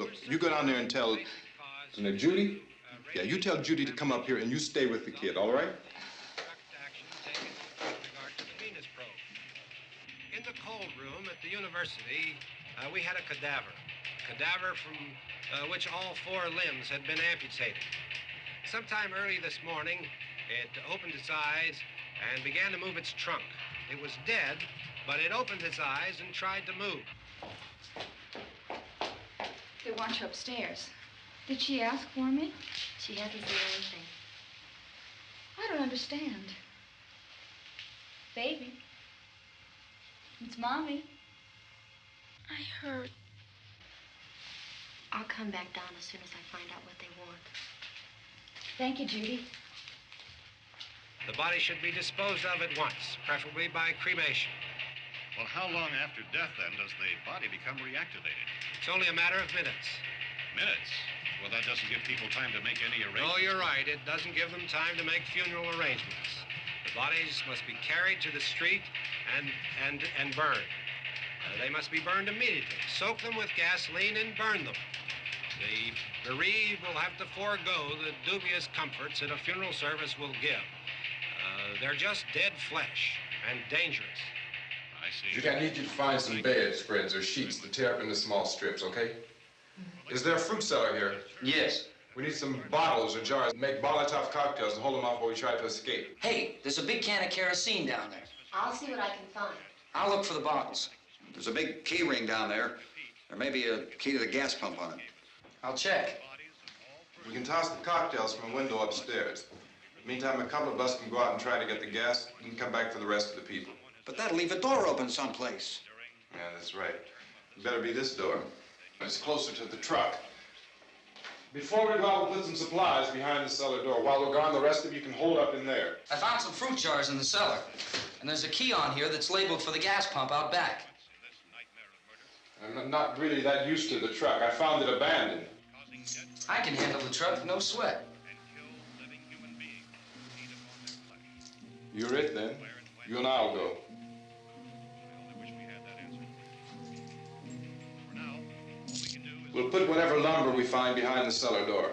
Look, you go down there and tell... Isn't it Judy? Yeah, you tell Judy to come up here and you stay with the kid, all right? Action taken with regard to the Venus probe. In the cold room at the university, we had a cadaver from which all 4 limbs had been amputated. Sometime early this morning, it opened its eyes and began to move its trunk. It was dead, but it opened its eyes and tried to move. They want you upstairs. Did she ask for me? She hasn't said anything. I don't understand. Baby. It's Mommy. I heard. I'll come back down as soon as I find out what they want. Thank you, Judy. The body should be disposed of at once, preferably by cremation. well, how long after death, then, does the body become reactivated? It's only a matter of minutes. Minutes? Well, that doesn't give people time to make any arrangements. No, you're right. It doesn't give them time to make funeral arrangements. The bodies must be carried to the street and burned. They must be burned immediately. Soak them with gasoline and burn them. The bereaved will have to forego the dubious comforts that a funeral service will give. They're just dead flesh and dangerous. I see. Judy, I need you to find some bedspreads or sheets to tear up into small strips, okay? Is there a fruit cellar here? Yes. We need some bottles or jars to make Molotov cocktails and hold them off while we try to escape. Hey, there's a big can of kerosene down there. I'll see what I can find. I'll look for the bottles. There's a big key ring down there. There may be a key to the gas pump on it. I'll check. We can toss the cocktails from a window upstairs. Meantime, a couple of us can go out and try to get the gas and come back for the rest of the people. But that'll leave a door open someplace. Yeah, that's right. It better be this door. It's closer to the truck. Before we go out, we'll put some supplies behind the cellar door. While we're gone, the rest of you can hold up in there. I found some fruit jars in the cellar. And there's a key on here that's labeled for the gas pump out back. I'm not really that used to the truck. I found it abandoned. I can handle the truck, no sweat. You're it, then. You and I'll go. We'll put whatever lumber we find behind the cellar door.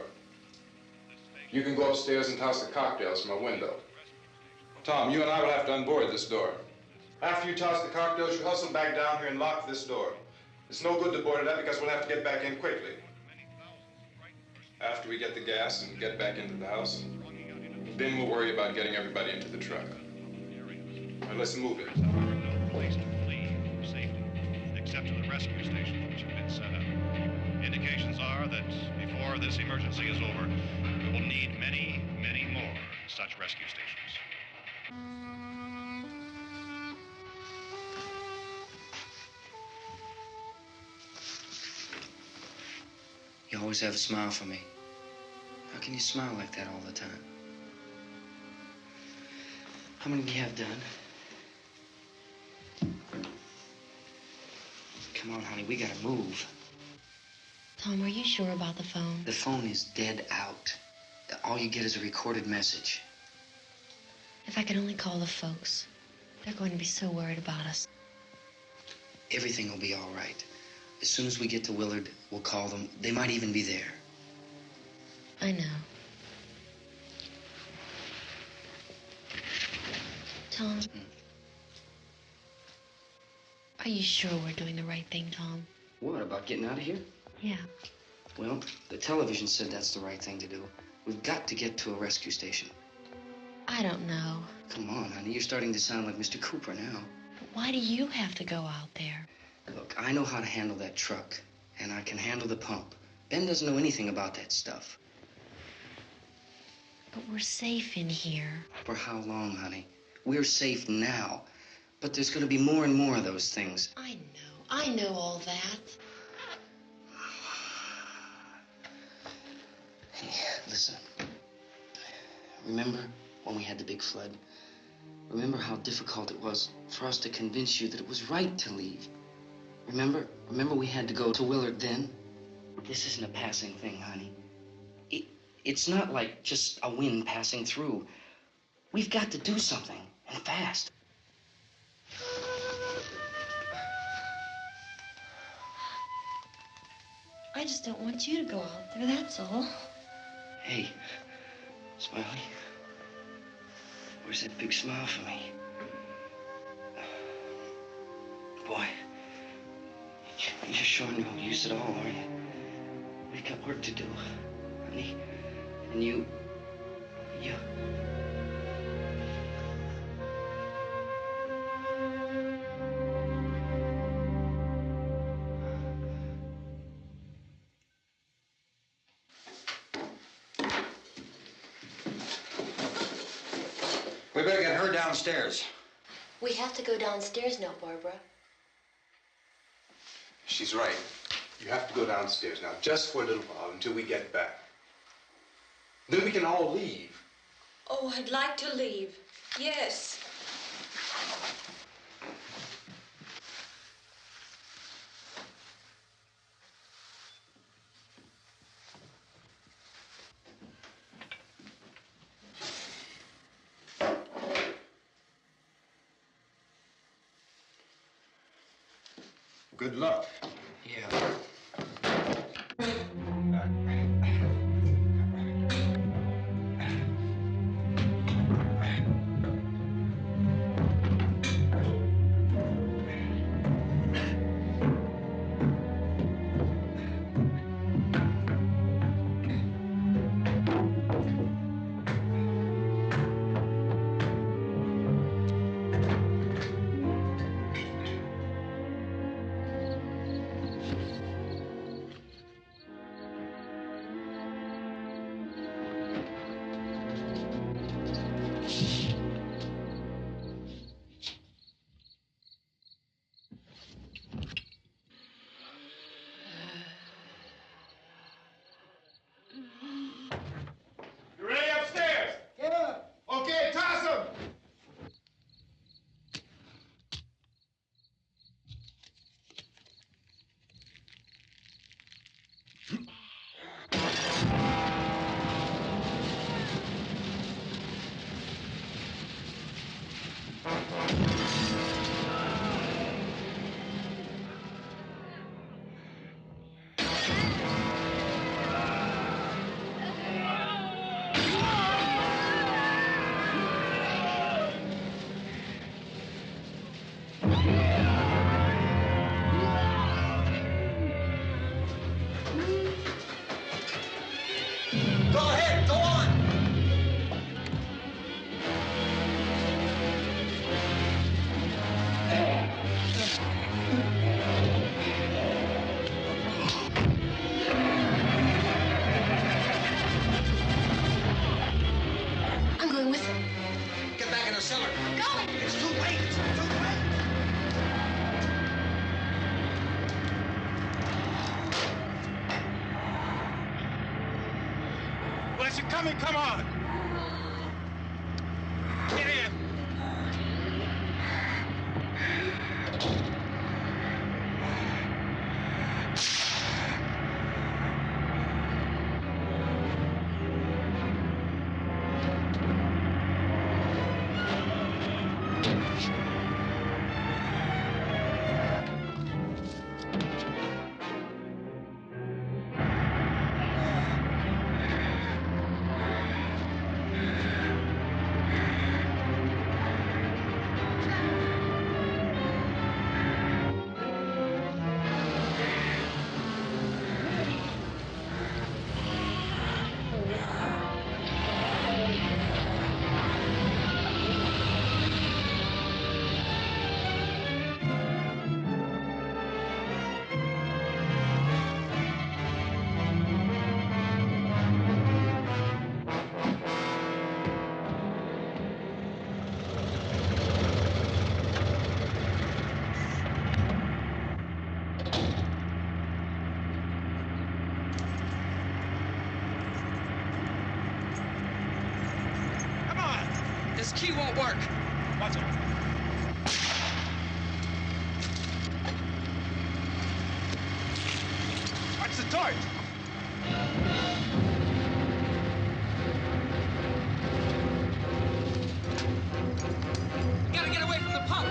You can go upstairs and toss the cocktails from a window. Tom, you and I will have to unboard this door. After you toss the cocktails, you hustle back down here and lock this door. It's no good to board it up because we'll have to get back in quickly. After we get the gas and get back into the house, then we'll worry about getting everybody into the truck. Now, let's move it. No place to flee for safety, except to the rescue stations which have been set up. Indications are that before this emergency is over, we will need many, many more such rescue stations. You always have a smile for me. How can you smile like that all the time? How many do you have done? Come on, honey, we gotta move. Tom, are you sure about the phone? The phone is dead out. All you get is a recorded message. If I could only call the folks. They're going to be so worried about us. Everything will be all right. As soon as we get to Willard, we'll call them. They might even be there. I know. Tom, are you sure we're doing the right thing, Tom? What, about getting out of here? Yeah. Well, the television said that's the right thing to do. We've got to get to a rescue station. I don't know. Come on, honey. You're starting to sound like Mr. Cooper now. But why do you have to go out there? Look, I know how to handle that truck, and I can handle the pump. Ben doesn't know anything about that stuff. But we're safe in here. For how long, honey? We're safe now. But there's going to be more and more of those things. I know all that. Hey, listen. Remember when we had the big flood? Remember how difficult it was for us to convince you that it was right to leave? Remember we had to go to Willard then? This isn't a passing thing, honey. It's not like just a wind passing through. We've got to do something, and fast. I just don't want you to go out there, that's all. Hey, Smiley. Where's that big smile for me? Boy, you're sure no use at all, aren't you? We've got work to do, honey. And you... We better get her downstairs. We have to go downstairs now, Barbara. She's right. You have to go downstairs now, just for a little while, until we get back. Then we can all leave. Oh, I'd like to leave. Yes. Good luck. Yeah. Come on! Get in! won't work. What's it? What's the torch? We gotta get away from the pump.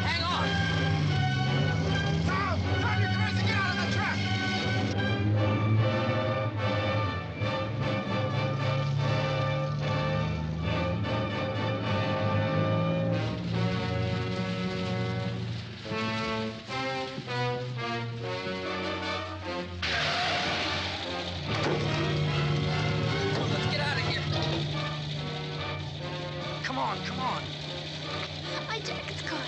Hang on. Tom! Drive your cars and get out of the truck! Let's get out of here. Come on, come on. My jacket's caught.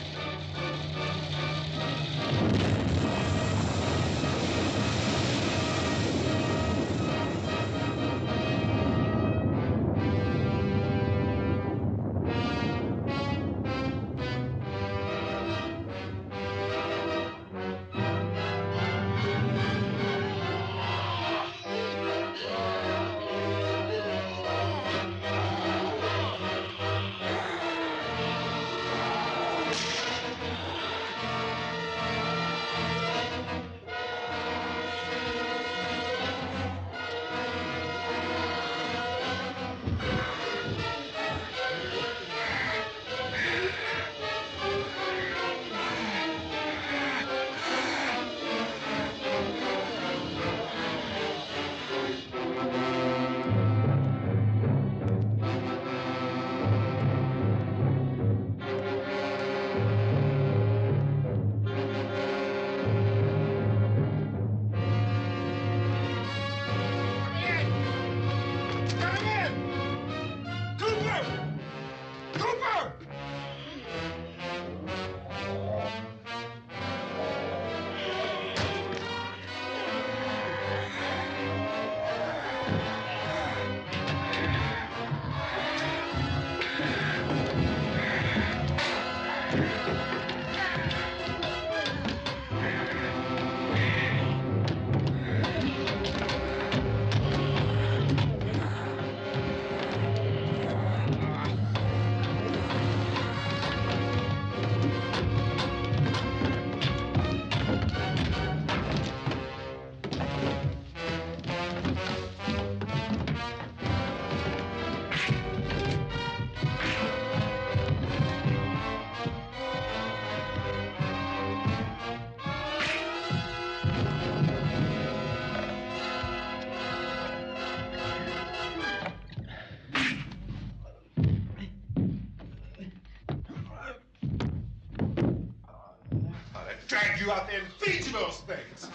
Drag you out there and feed you those things.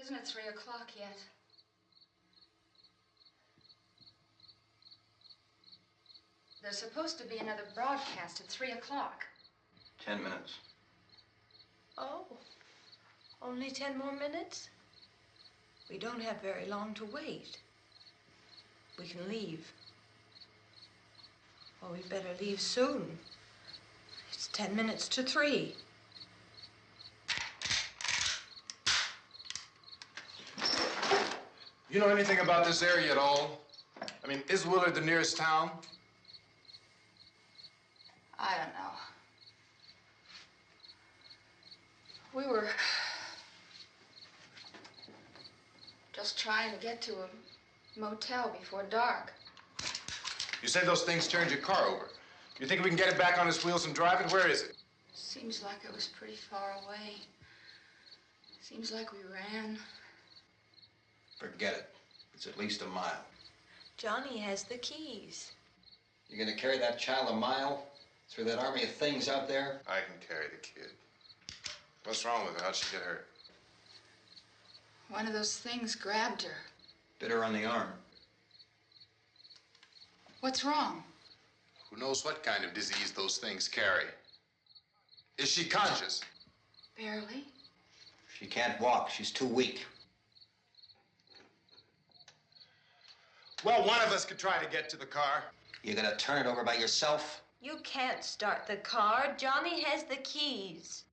Isn't it 3 o'clock yet? There's supposed to be another broadcast at 3 o'clock. 10 minutes. Oh, only 10 more minutes? We don't have very long to wait. We can leave. Well, we'd better leave soon. It's 10 minutes to 3. You know anything about this area at all? I mean, is Willard the nearest town? I don't know. We were just trying to get to a motel before dark. You said those things turned your car over. You think we can get it back on its wheels and drive it? Where is it? Seems like it was pretty far away. Seems like we ran. Forget it. It's at least a mile. Johnny has the keys. You're gonna carry that child a mile through that army of things out there? I can carry the kid. What's wrong with her? How'd she get hurt? One of those things grabbed her. Bit her on the arm. What's wrong? Who knows what kind of disease those things carry? Is she conscious? Barely. She can't walk. She's too weak. Well, one of us could try to get to the car. You gonna turn it over by yourself? You can't start the car. Johnny has the keys.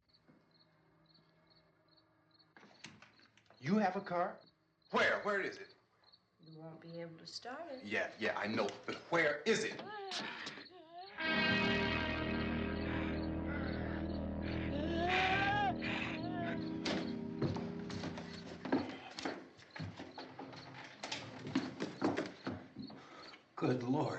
You have a car? Where? Where is it? You won't be able to start it. Yeah, I know. But where is it? Good Lord.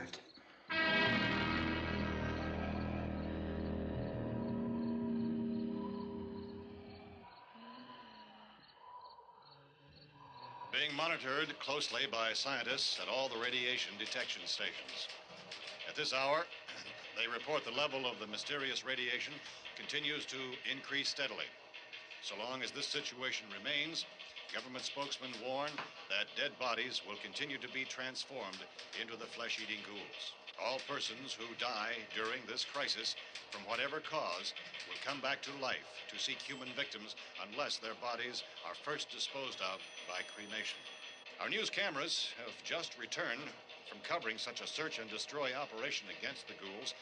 Being monitored closely by scientists at all the radiation detection stations. At this hour, they report the level of the mysterious radiation continues to increase steadily. So long as this situation remains, government spokesmen warn that dead bodies will continue to be transformed into the flesh-eating ghouls. All persons who die during this crisis, from whatever cause, will come back to life to seek human victims unless their bodies are first disposed of by cremation. Our news cameras have just returned from covering such a search and destroy operation against the ghouls,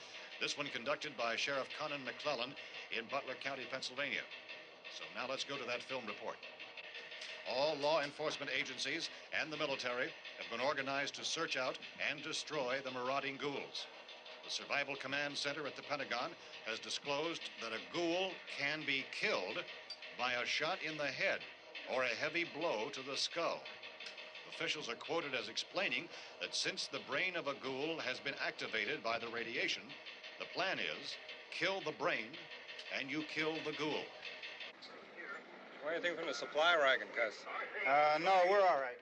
this one conducted by Sheriff Conan McClellan in Butler County, Pennsylvania. So now let's go to that film report. All law enforcement agencies and the military have been organized to search out and destroy the marauding ghouls. The Survival Command Center at the Pentagon has disclosed that a ghoul can be killed by a shot in the head or a heavy blow to the skull. Officials are quoted as explaining that since the brain of a ghoul has been activated by the radiation, the plan is kill the brain and you kill the ghoul. Anything from the supply wagon, Cuss? No, we're all right.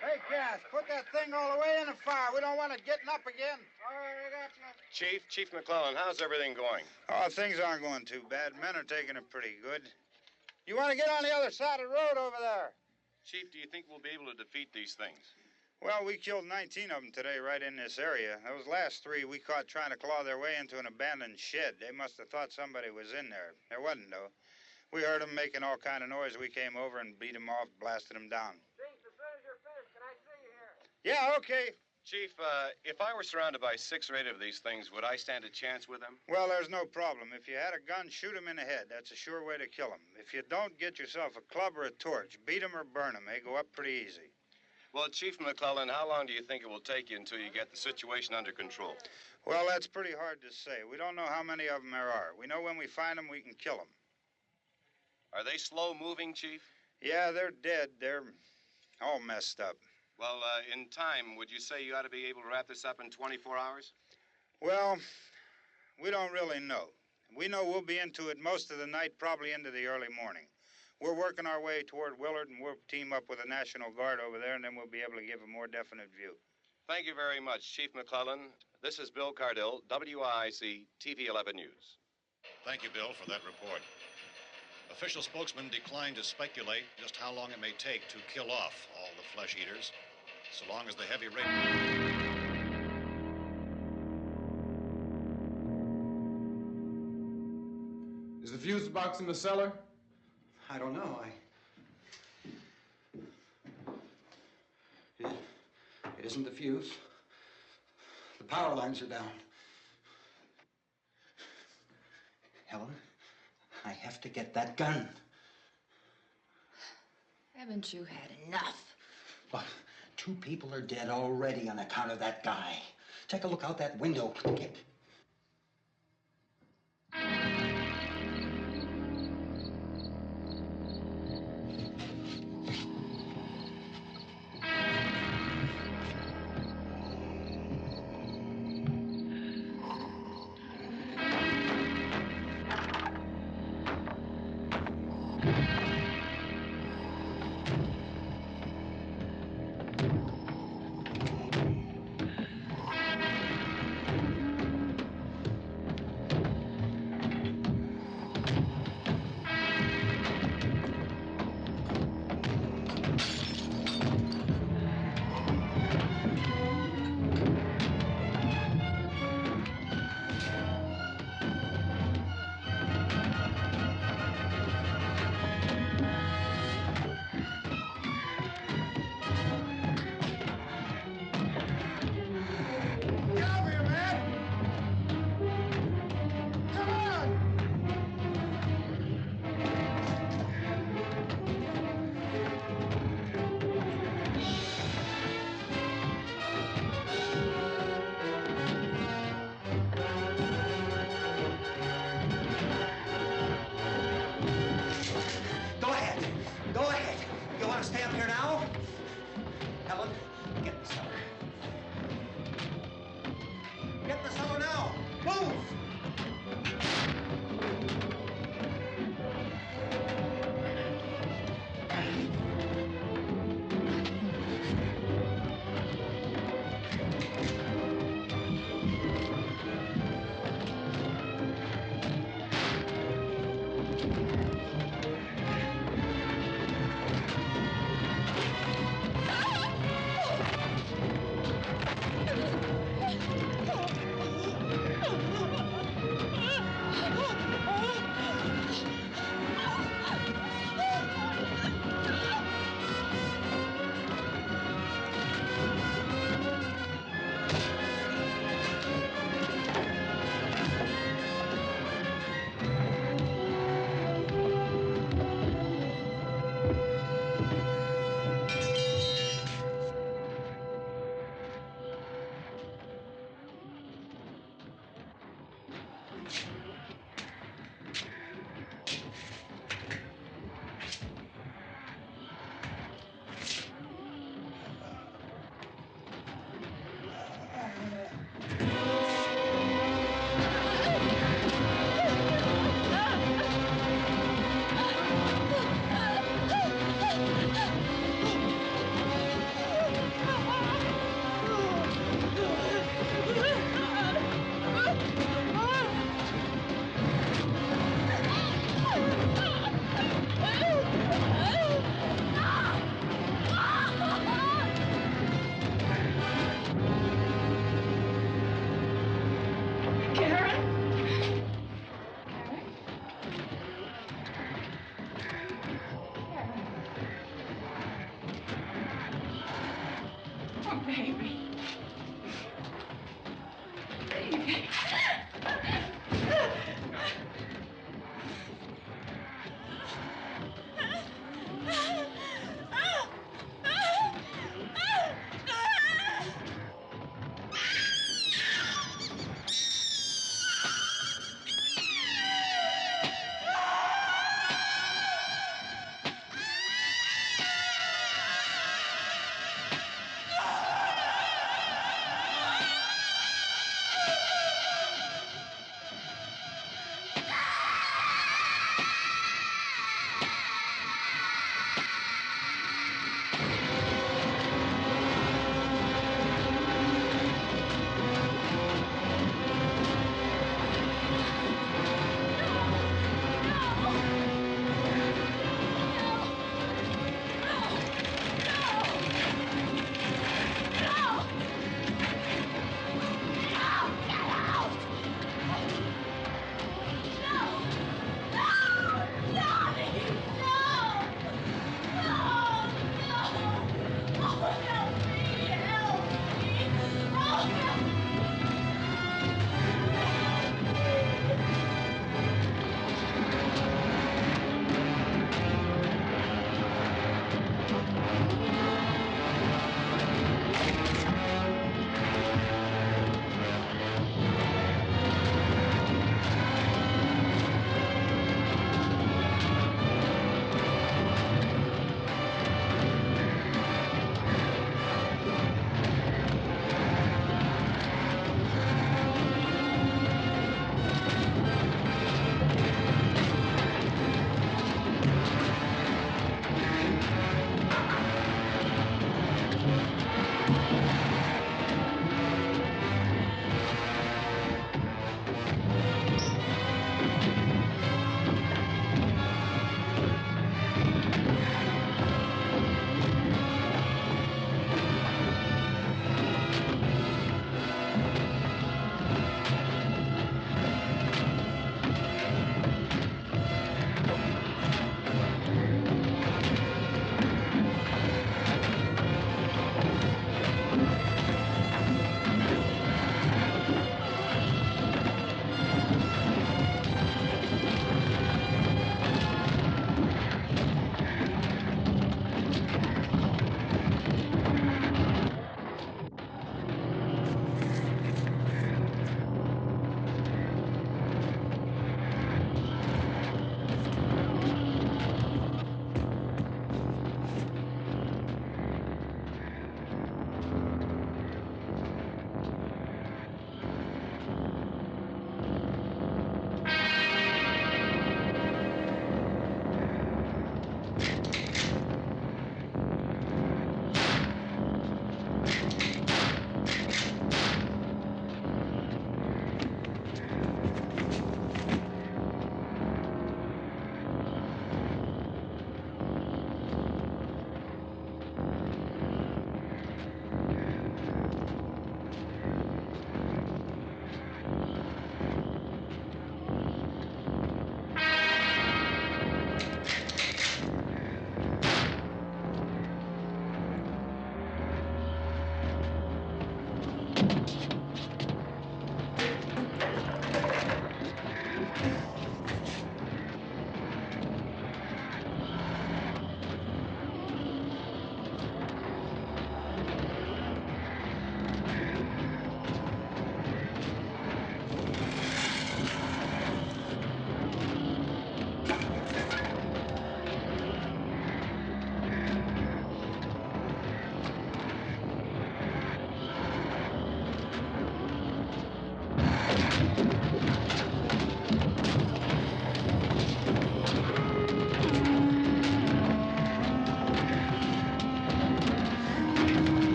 Hey, Cass, put that thing all the way in the fire. We don't want it getting up again. All right, I got you. Chief McClellan, how's everything going? Oh, things aren't going too bad. Men are taking it pretty good. You want to get on the other side of the road over there? Chief, do you think we'll be able to defeat these things? Well, we killed 19 of them today right in this area. Those last 3 we caught trying to claw their way into an abandoned shed. They must have thought somebody was in there. There wasn't, though. We heard them making all kind of noise. We came over and beat them off, blasted them down. Chief, as soon as you're finished, can I see you here? Yeah, okay. Chief, if I were surrounded by 6 or 8 of these things, would I stand a chance with them? Well, there's no problem. If you had a gun, shoot them in the head. That's a sure way to kill them. If you don't, get yourself a club or a torch. Beat them or burn them. They go up pretty easy. Well, Chief McClellan, how long do you think it will take you until you get the situation under control? Well, that's pretty hard to say. We don't know how many of them there are. We know when we find them, we can kill them. Are they slow-moving, Chief? Yeah, they're dead. They're all messed up. Well, in time, would you say you ought to be able to wrap this up in 24 hours? Well, we don't really know. We know we'll be into it most of the night, probably into the early morning. We're working our way toward Willard, and we'll team up with the National Guard over there, and then we'll be able to give a more definite view. Thank you very much, Chief McClellan. This is Bill Cardill, WIC TV 11 News. Thank you, Bill, for that report. Official spokesmen declined to speculate just how long it may take to kill off all the flesh eaters, so long as the heavy rain... Is the fuse box in the cellar? I don't know. It isn't the fuse. The power lines are down. Helen, I have to get that gun. Haven't you had enough? Look, 2 people are dead already on account of that guy. Take a look out that window. Get...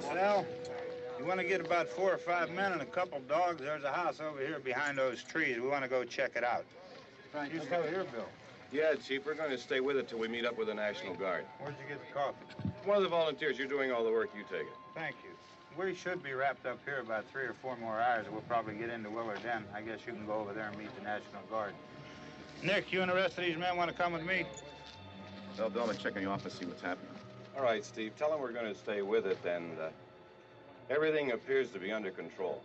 Sal, you want to get about 4 or 5 men and a couple dogs? There's a house over here behind those trees. We want to go check it out. You stay here, Bill. Yeah, Chief, we're going to stay with it till we meet up with the National Guard. Where'd you get the coffee? One of the volunteers. You're doing all the work. You take it. Thank you. We should be wrapped up here about 3 or 4 more hours. We'll probably get into Willard Den. I guess you can go over there and meet the National Guard. Nick, you and the rest of these men want to come with me? Well, Bill, I'm going to check on your office, see what's happening. All right, Steve. Tell them we're going to stay with it, and everything appears to be under control.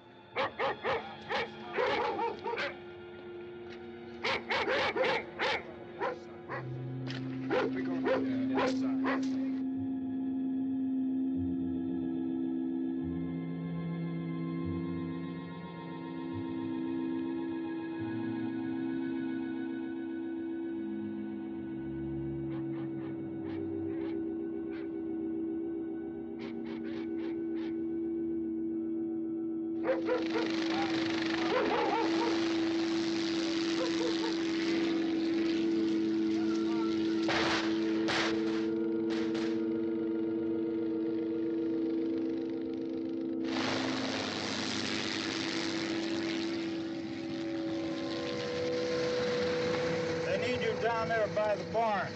Down there by the barn.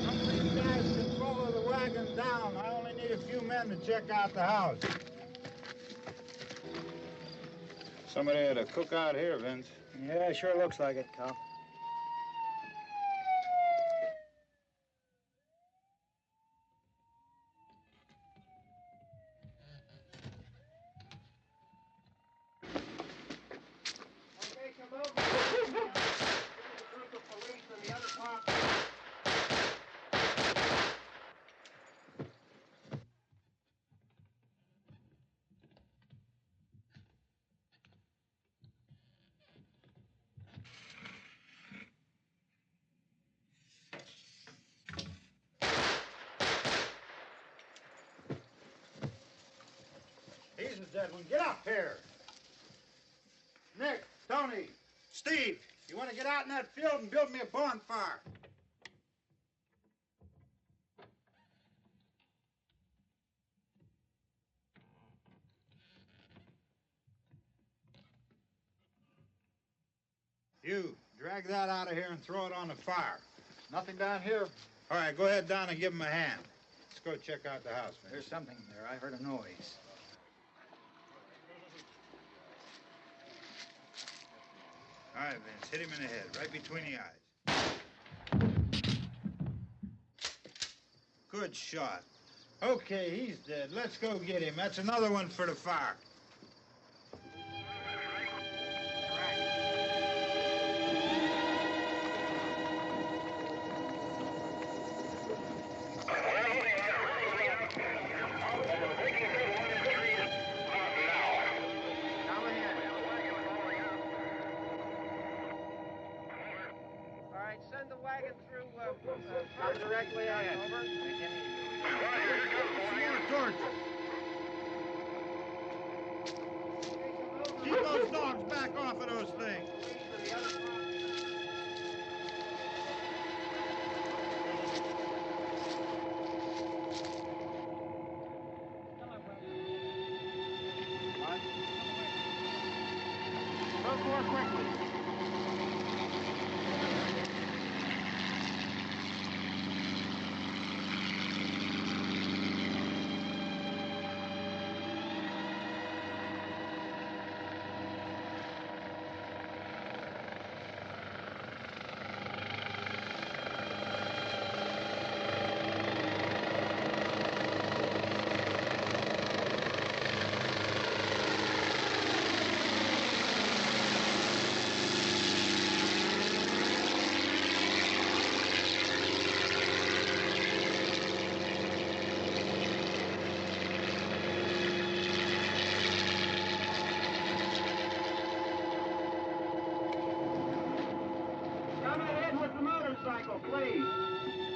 Some of these guys can follow the wagon down. I only need a few men to check out the house. Somebody had a cookout here, Vince. Yeah, sure looks like it, Karl. Jesus, Edwin, get up here. Nick, Tony, Steve, you want to get out in that field and build me a bonfire? You, drag that out of here and throw it on the fire. Nothing down here. All right, go ahead down and give him a hand. Let's go check out the house, man. There's something there. I heard a noise. All right, Vince, hit him in the head, right between the eyes. Good shot. Okay, he's dead. Let's go get him. That's another one for the fire. Send the wagon through directly out, over. More torches. Keep those dogs back off of those things. Go more quickly. Please.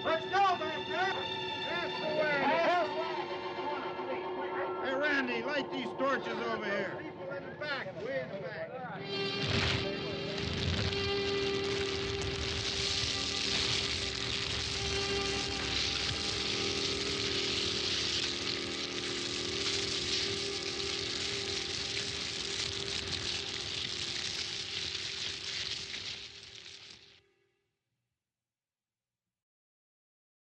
Let's go back there. That's the way. Hey, Randy, light these torches over here.